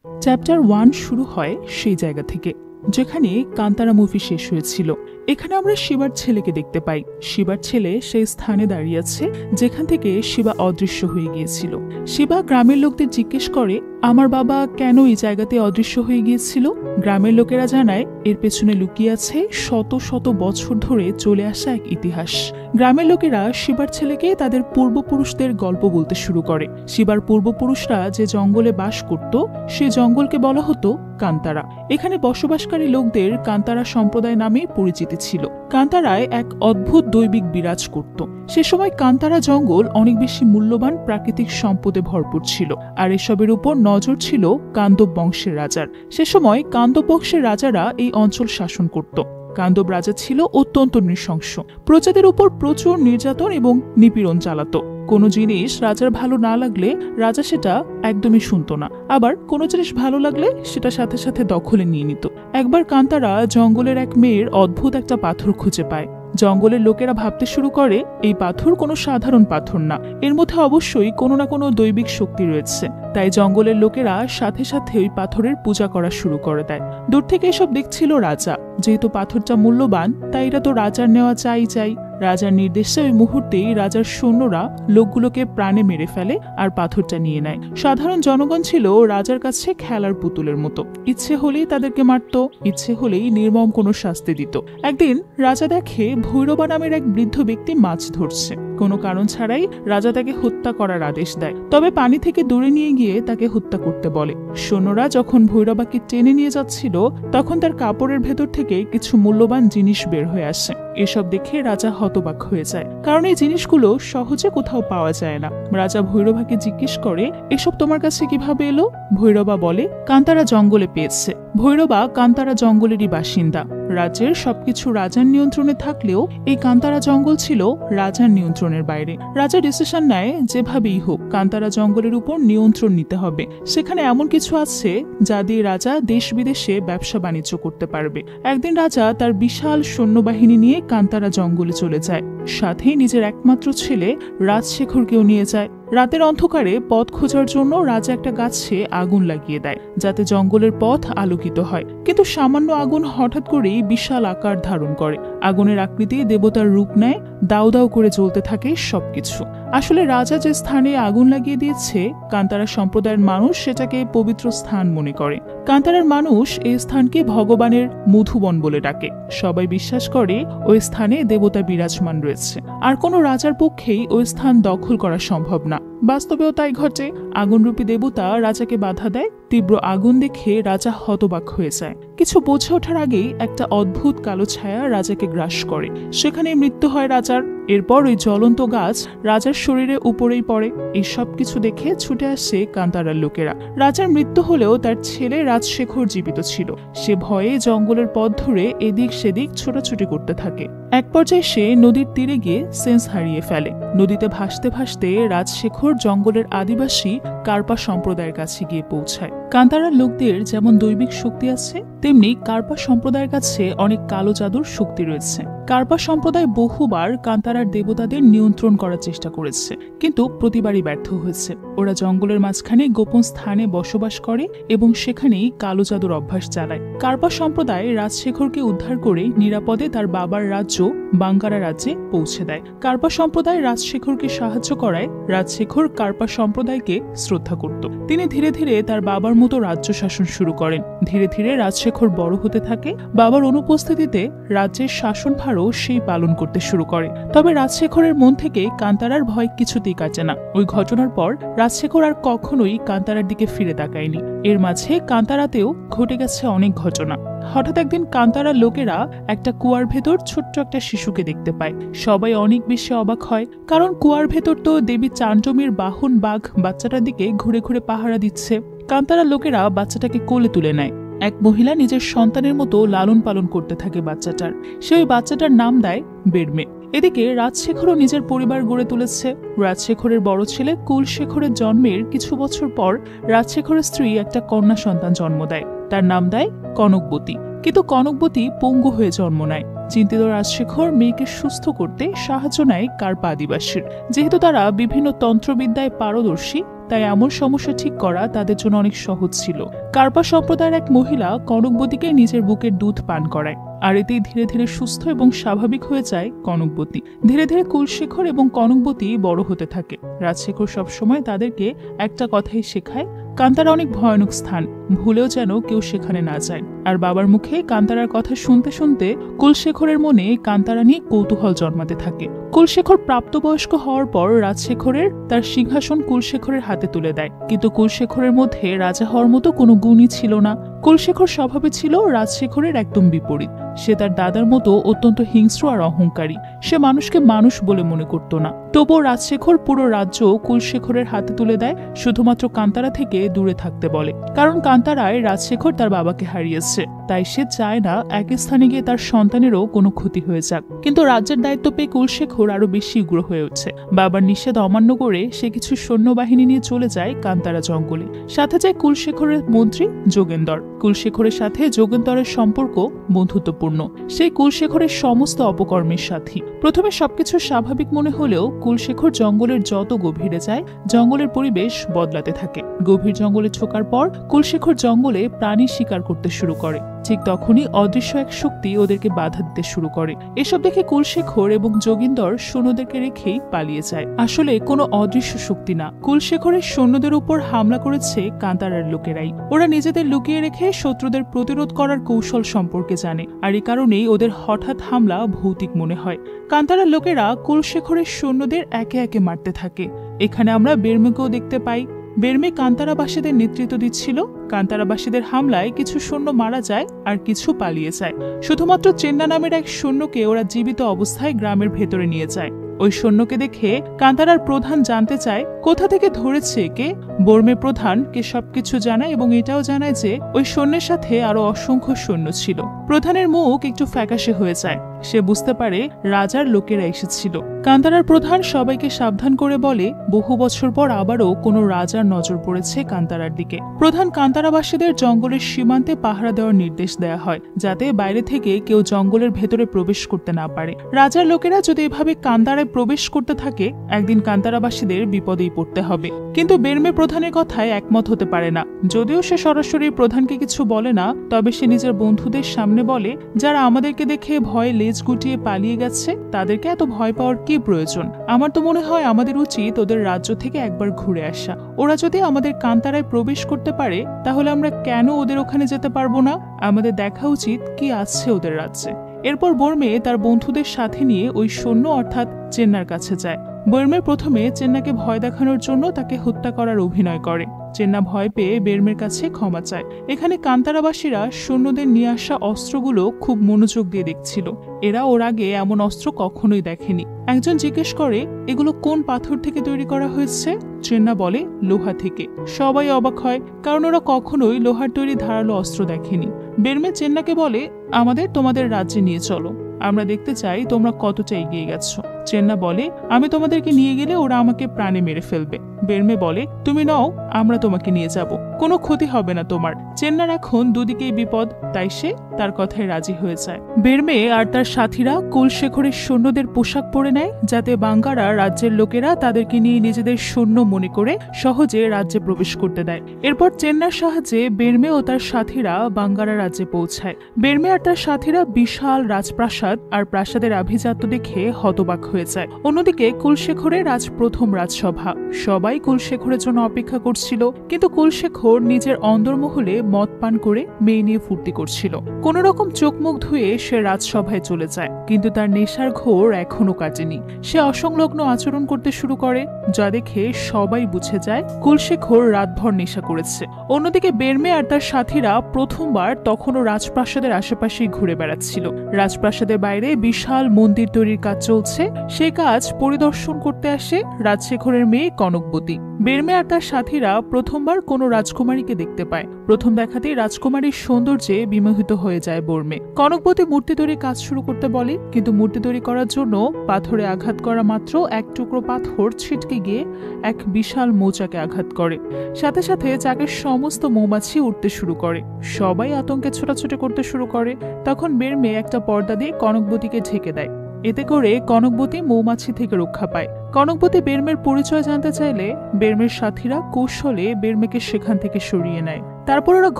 Chapter 1 শুরু হয় সেই জায়গা থেকে যেখানে কান্তারা মুভি শেষ হয়েছিল। এখানে আমরা শিবার ছেলেকে দেখতে পাই। শিবার ছেলে সেই স্থানে দাঁড়িয়ে আছে যেখান থেকে শিবা অদৃশ্য হয়ে গিয়েছিল। শিবা গ্রামের লোকদের জিজ্ঞেস করে, আমার বাবা কেন এই জায়গাতে অদৃশ্য হয়ে গিয়েছিল? গ্রামের লোকেরা জানায় এর পেছনে লুকিয়ে আছে শত শত বছর ধরে চলে আসা এক ইতিহাস। গ্রামের লোকেরা শিবার ছেলেকে তাদের পূর্বপুরুষদের গল্প বলতে শুরু করে। শিবার পূর্বপুরুষরা যে জঙ্গলে বাস করত সে জঙ্গলকে বলা হতো কান্তারা। এখানে বসবাসকারী লোকদের কান্তারা সম্প্রদায় নামে পরিচিতি ছিল। কান্তারায় এক অদ্ভুত দৈবিক বিরাজ করত। সে সময় কান্তারা জঙ্গল অনেক বেশি মূল্যবান প্রাকৃতিক সম্পদে ভরপুর ছিল, আর এসবের উপর নজর ছিল কান্দব বংশের রাজার। সে সময় কান্দব বংশের রাজারা এই অঞ্চল শাসন করত। কান্দব রাজা ছিল অত্যন্ত নৃশংস। প্রজাদের উপর প্রচুর নির্যাতন এবং নিপীড়ন চালাতো। কোনো জিনিস রাজার ভালো না লাগলে রাজা সেটা একদমই শুনত না, আবার কোনো জিনিস ভালো লাগলে সেটা সাথে সাথে দখলে নিয়ে নিত। একবার কান্তারা জঙ্গলের এক মেয়ের অদ্ভুত একটা পাথর খুঁজে পায়। জঙ্গলের লোকেরা ভাবতে শুরু করে এই পাথর কোনো সাধারণ পাথর না, এর মধ্যে অবশ্যই কোনো না কোনো দৈবিক শক্তি রয়েছে। তাই জঙ্গলের লোকেরা সাথে সাথে ওই পাথরের পূজা করা শুরু করে দেয়। দূর থেকে এসব দেখছিল রাজা। যেহেতু পাথরটা মূল্যবান তাই এটা তো রাজার নেওয়া চাই। রাজার নির্দেশে ওই মুহূর্তেই রাজার সৈন্যরা লোকগুলোকে প্রাণে মেরে ফেলে আর পাথরটা নিয়ে নেয়। সাধারণ জনগণ ছিল রাজার কাছে খেলার পুতুলের মতো। ইচ্ছে হলেই তাদেরকে মারত, ইচ্ছে হলেই নির্মম কোনো শাস্তি দিত। একদিন রাজা দেখে ভৈরবা নামের এক বৃদ্ধ ব্যক্তি মাছ ধরছে। কোনো কারণ ছাড়াই রাজা তাকে হত্যা করার আদেশ দেয়, তবে পানি থেকে দূরে নিয়ে গিয়ে তাকে হত্যা করতে বলে। সৈন্যরা যখন ভৈরবাকে টেনে নিয়ে যাচ্ছিল তখন তার কাপড়ের ভেতর থেকে কিছু মূল্যবান জিনিস বের হয়ে আসে। এসব দেখে রাজা হতবাক হয়ে যায়, কারণ এই জিনিসগুলো সহজে কোথাও পাওয়া যায় না। রাজা ভৈরবাকে জিজ্ঞেস করে, এসব তোমার কাছে কিভাবে এলো? ভৈরবা বলে, কান্তারা জঙ্গলে পেয়েছে। ভৈরবা কান্তারা জঙ্গলেরই বাসিন্দা। রাজ্যের সবকিছু রাজার নিয়ন্ত্রণে থাকলেও এই কান্তারা জঙ্গল ছিল রাজার নিয়ন্ত্রণের বাইরে। রাজা ডিসিশন নেয় যেভাবেই হোক কান্তারা জঙ্গলের উপর নিয়ন্ত্রণ নিতে হবে। সেখানে এমন কিছু আছে যা দিয়ে রাজা দেশ বিদেশে ব্যবসা বাণিজ্য করতে পারবে। একদিন রাজা তার বিশাল সৈন্যবাহিনী নিয়ে কান্তারা জঙ্গলে চলে যায়। সাথে নিজের একমাত্র ছেলে রাজশেখরকেও নিয়ে যায়। রাতের অন্ধকারে পথ খোঁজার জন্য রাজা একটা গাছে আগুন লাগিয়ে দেয় যাতে জঙ্গলের পথ আলোকিত হয়। কিন্তু সামান্য আগুন হঠাৎ করেই বিশাল আকার ধারণ করে। আগুনের আকৃতি দেবতার রূপ নেয়, দাউ দাউ করে জ্বলতে থাকে সবকিছু। আসলে রাজা যে স্থানে আগুন লাগিয়ে দিয়েছে কান্তারা সম্প্রদায়ের মানুষ সেটাকে পবিত্র স্থান মনে করে। কান্তারার মানুষ এই স্থানকে ভগবানের মধুবন বলে ডাকে। সবাই বিশ্বাস করে ওই স্থানে দেবতা বিরাজমান রয়েছে, আর কোনো রাজার পক্ষেই ওই স্থান দখল করা সম্ভব না। বাস্তবেও তাই ঘটে। আগুনরূপী দেবতা রাজাকে বাধা দেয়। তীব্র আগুন দেখে রাজা হতবাক হয়ে যায়। কিছু বুঝে ওঠার আগেই একটা অদ্ভুত কালো ছায়া রাজাকে গ্রাস করে। সেখানে মৃত্যু হয় রাজার। এরপর ওই জ্বলন্ত গাছ রাজার শরীরে উপরেই পড়ে। এই সব কিছু দেখে ছুটে আসে কান্তারার লোকেরা। রাজার মৃত্যু হলেও তার ছেলে রাজশেখর জীবিত ছিল। সে ভয়ে জঙ্গলের পথ ধরে এদিক সেদিক ছোটাছুটি করতে থাকে। এক পর্যায়ে সে নদীর তীরে গিয়ে সেন্স হারিয়ে ফেলে। নদীতে ভাসতে ভাসতে রাজশেখর জঙ্গলের আদিবাসী কার্পা সম্প্রদায়ের কাছে গিয়ে পৌঁছায়। কান্তারার লোকদের যেমন দৈবিক শক্তি আছে তেমনি কার্পা সম্প্রদায়ের কাছে অনেক কালো জাদুর শক্তি রয়েছে। কার্পা সম্প্রদায় বহুবার কান্তারার দেবতাদের নিয়ন্ত্রণ করার চেষ্টা করেছে, কিন্তু প্রতিবারই ব্যর্থ হয়েছে। ওরা জঙ্গলের মাঝখানে গোপন স্থানে বসবাস করে এবং সেখানেই কালো জাদুর অভ্যাস চালায়। কার্পা সম্প্রদায় রাজশেখরকে উদ্ধার করে নিরাপদে তার বাবার রাজ্য বাঙ্গারা রাজ্যে পৌঁছে দেয়। কার্পা সম্প্রদায় রাজশেখরকে সাহায্য করায় রাজশেখর কার্পা সম্প্রদায়কে শ্রদ্ধা করত। তিনি ধীরে ধীরে তার বাবার মতো রাজ্য শাসন শুরু করেন। ধীরে ধীরে রাজশেখর বড় হতে থাকে। বাবার অনুপস্থিতিতে রাজ্যের শাসনভারও সেই পালন করতে শুরু করে। তবে রাজশেখরের মন থেকে কান্তারার ভয় কিছুতেই কাটে না। ওই ঘটনার পর রাজশেখর আর কখনোই কান্তারার দিকে ফিরে তাকায়নি। এর মাঝে কান্তারাতেও ঘটে গেছে অনেক ঘটনা। হঠাৎ একদিন কান্তারার লোকেরা একটা কুয়ার ভেতর ছোট্ট একটা শিশুকে দেখতে পায়। সবাই অনেক বেশি অবাক হয়, কারণ কুয়ার ভেতর তো দেবী চাণ্ডমীর বাহন বাঘ বাচ্চাটার দিকে ঘুরে ঘুরে পাহারা দিচ্ছে। কান্তারার লোকেরা বাচ্চাটাকে কোলে তুলে নেয়। এক মহিলা নিজের সন্তানের মতো লালন পালন করতে থাকে বাচ্চাটার। সে ওই বাচ্চাটার নাম দেয় বেরমে। এদিকে রাজশেখরও নিজের পরিবার গড়ে তুলেছে। রাজশেখরের বড় ছেলে কুলশেখরের জন্মের কিছু বছর পর রাজশেখরের স্ত্রী একটা কন্যা সন্তান জন্ম দেয়। তার নাম দেয় কনকবতী। কিন্তু কনকবতী পঙ্গু হয়ে জন্ম নেয়। চিন্তিত রাজশেখর মেয়েকে সুস্থ করতে সাহায্য নেয় কার্পা আদিবাসীর। যেহেতু তারা বিভিন্ন তন্ত্রবিদ্যায় পারদর্শী তাই এমন সমস্যা ঠিক করা তাদের জন্য অনেক সহজ ছিল। কার্পা সম্প্রদায়ের এক মহিলা কনকবতীকে নিজের বুকের দুধ পান করায়, আর এতেই ধীরে ধীরে সুস্থ এবং স্বাভাবিক হয়ে যায় কনকবতী। ধীরে ধীরে কুলশেখর এবং কনকবতী বড় হতে থাকে। রাজশেখর সবসময় তাদেরকে একটা কথাই শেখায়, কান্তারা অনেক ভয়ানক স্থান, ভুলেও যেন কেউ সেখানে না যায়। আর বাবার মুখে কান্তারার কথা শুনতে শুনতে কুলশেখরের মনে কান্তারা নিয়ে কৌতূহল জন্মাতে থাকে। কুলশেখর প্রাপ্তবয়স্ক হওয়ার পর রাজশেখরের তার সিংহাসন কুলশেখরের হাতে তুলে দেয়, কিন্তু কুলশেখরের মধ্যে রাজা হওয়ার মতো কোনো গুণই ছিল না। কুলশেখর স্বভাবে ছিল রাজশেখরের একদম বিপরীত। সে তার দাদার মতো অত্যন্ত হিংস্র আর অহংকারী। সে মানুষকে মানুষ বলে মনে করত না। তবুও রাজশেখর পুরো রাজ্য কুলশেখরের হাতে তুলে দেয়, শুধুমাত্র কান্তারা থেকে দূরে থাকতে বলে। কারণ কান্তারায় রাজশেখর তার বাবাকে হারিয়েছে, তাই সে চায় না এক স্থানে গিয়ে তার সন্তানেরও কোনো ক্ষতি হয়ে যাক। কিন্তু রাজ্যের দায়িত্ব পেয়ে কুলশেখর আরো বেশি উগ্র হয়ে উঠছে। বাবার নিষেধ অমান্য করে সে কিছু সৈন্যবাহিনী নিয়ে চলে যায় কান্তারা জঙ্গলে। সাথে যায় কুলশেখরের মন্ত্রী যোগেন্দর। কুলশেখরের সাথে যোগেন্দরের সম্পর্ক বন্ধুত্বপূর্ণ। সেই কুলশেখরের সমস্ত অপকর্মের সাথী। প্রথমে সবকিছু স্বাভাবিক মনে হলেও কুলশেখর জঙ্গলের যত গভীরে যায়, জঙ্গলের পরিবেশ বদলাতে থাকে। গভীর জঙ্গলে ঢোকার পর কুলশেখর জঙ্গলে প্রাণী শিকার করতে শুরু করে। ঠিক তখনই অদৃশ্য এক শক্তি ওদেরকে বাধা দিতে শুরু করে। এসব দেখে কুলশেখর এবং যোগিন্দর সৈন্যদেরকে রেখেই পালিয়ে যায়। আসলে কোনো অদৃশ্য শক্তি না, কুলশেখরের সৈন্যদের উপর হামলা করেছে কান্তারার লোকেরাই। ওরা নিজেদের লুকিয়ে রেখে শত্রুদের প্রতিরোধ করার কৌশল সম্পর্কে জানে, আর এই কারণেই ওদের হঠাৎ হামলা ভৌতিক মনে হয়। কান্তারার লোকেরা কুলশেখরের সৈন্যদের একে একে মারতে থাকে। এখানে আমরা বেরমেকেও দেখতে পাই। বেরমে কান্তারাবাসীদের নেতৃত্ব দিচ্ছিল। কান্তারাবাসীদের হামলায় কিছু সৈন্য মারা যায় আর কিছু পালিয়ে যায়। শুধুমাত্র চেন্না নামের এক সৈন্যকে ওরা জীবিত অবস্থায় গ্রামের ভেতরে নিয়ে যায়। ওই সৈন্যকে দেখে কান্তারার প্রধান জানতে চায় কোথা থেকে ধরেছে কে। বর্মে প্রধান কে সবকিছু জানায় এবং এটাও জানায় যে ওই সৈন্যের সাথে আরো অসংখ্য সৈন্য ছিল। প্রধানের মুখ একটু ফ্যাকাশে হয়ে যায়। সে বুঝতে পারে রাজার লোকেরা এসেছিল। কান্তারার প্রধান সবাইকে সাবধান করে বলে বহু বছর পর আবারও কোনো রাজার নজর পড়েছে কান্তারার দিকে। প্রধান কান্তারাবাসীদের জঙ্গলের সীমান্তে পাহারা দেওয়ার নির্দেশ দেয়া হয়, যাতে বাইরে থেকে কেউ জঙ্গলের ভেতরে প্রবেশ করতে না পারে। রাজার লোকেরা যদি এভাবে কান্তারায় প্রবেশ করতে থাকে, একদিন কান্তারাবাসীদের বিপদেই পড়তে হবে। কিন্তু বেরমে প্রধানের কথায় একমত হতে পারে না। যদিও সে সরাসরি প্রধানকে কিছু বলে না, তবে সে নিজের বন্ধুদের সামনে বলে, যারা আমাদেরকে দেখে ভয়ে লেজ গুটিয়ে পালিয়ে গেছে, তাদেরকে এত ভয় পাওয়ার কি প্রয়োজন? আমার তো মনে হয় আমাদের উচিত ওদের রাজ্য থেকে একবার ঘুরে আসা। ওরা যদি আমাদের কান্তারায় প্রবেশ করতে পারে, তাহলে আমরা কেন ওদের ওখানে যেতে পারবো না? আমাদের দেখা উচিত কি আছে ওদের রাজ্যে। এরপর বর্মে তার বন্ধুদের সাথে নিয়ে ওই সৈন্য অর্থাৎ চেন্নার কাছে যায়। বর্মে প্রথমে চেন্নাকে ভয় দেখানোর জন্য তাকে হত্যা করার অভিনয় করে। চেন্না ভয় পেয়ে বেরমের কাছে ক্ষমা চায়। এখানে কান্তারাবাসীরা সৈন্যদের নিয়ে আসা অস্ত্রগুলো খুব মনোযোগ দিয়ে দেখছিল। এরা ওর আগে এমন অস্ত্র কখনোই দেখেনি। একজন জিজ্ঞেস করে, এগুলো কোন পাথর থেকে তৈরি করা হয়েছে? চেন্না বলে, লোহা থেকে। সবাই অবাক হয়, কারণ ওরা কখনোই লোহার তৈরি ধারালো অস্ত্র দেখেনি। বেরমে চেন্নাকে বলে, আমাদের তোমাদের রাজ্যে নিয়ে চলো, আমরা দেখতে চাই তোমরা কতটা এগিয়ে গেছো। চেন্না বলে, আমি তোমাদেরকে নিয়ে গেলে ওরা আমাকে প্রাণে মেরে ফেলবে। বেরমে বলে, তুমি নও, আমরা তোমাকে নিয়ে যাব, কোনো ক্ষতি হবে না তোমার। চেন্নার এখন দুদিকেই বিপদ, তাই সে তার কথায় রাজি হয়ে যায়। বেরমে আর তার সাথীরা কুলশেখরের সৈন্যদের পোশাক পরে নেয়, যাতে বাঙ্গারা রাজ্যের লোকেরা তাদেরকে নিয়ে নিজেদের সৈন্য মনে করে সহজে রাজ্যে প্রবেশ করতে দেয়। এরপর চেন্নার সাহায্যে বেরমে ও তার সাথীরা বাঙ্গারা রাজ্যে পৌঁছায়। বেরমে আর তার সাথীরা বিশাল রাজপ্রাসাদ আর প্রাসাদের আভিজাত্য দেখে হতবাক হয়ে যায়। অন্যদিকে কুলশেখরের আজ প্রথম রাজসভা। সবাই কুলশেখরের জন্য অপেক্ষা করছিল, কিন্তু কুলশেখর নিজের অন্দরমহলে মদ পান করে মেয়ে নিয়ে ফুর্তি করছিল। কোন রকম চোখ মুখ ধুয়ে সে রাজসভায় চলে যায়, কিন্তু তার নেশার ঘোর এখনো কাটেনি। সে অসংলগ্ন আচরণ করতে শুরু করে, যা দেখে সবাই বুঝে যায় কুলশেখর রাতভর নেশা করেছে। অন্যদিকে বেরমে আর তার সাথীরা প্রথমবার তখনও রাজপ্রাসাদের আশেপাশেই ঘুরে বেড়াচ্ছিল। রাজপ্রাসাদের বাইরে বিশাল মন্দির তৈরির কাজ চলছে। সেই কাজ পরিদর্শন করতে আসে রাজশেখরের মেয়ে কনকবতী। বেরমে আর তার সাথীরা প্রথমবার কোনো রাজকুমারীকে দেখতে পায়। প্রথম দেখাতেই রাজকুমারীর সৌন্দর্যে বিমোহিত হয়ে যায় বর্মে। কনকবতী মূর্তি তৈরির কাজ শুরু করতে বলে, কিন্তু মূর্তি তৈরি করার জন্য পাথরে আঘাত করা মাত্র এক টুকরো পাথর ছিটকে গিয়ে এক বিশাল মৌচাকে আঘাত করে। সাথে সাথে চাকের সমস্ত মৌমাছি উঠতে শুরু করে। সবাই আতঙ্কে ছোটাছুটি করতে শুরু করে। তখন বেরমে একটা পর্দা দিয়ে কনকবতীকে ঢেকে দেয়। এতে করে কনকবতী মৌমাছি থেকে রক্ষা পায়। কনকবতী বেরমের পরিচয় জানতে চাইলে বেরমের সাথীরা কৌশলে বেরমেকে সেখান থেকে সরিয়ে নেয়। তারপর ওরা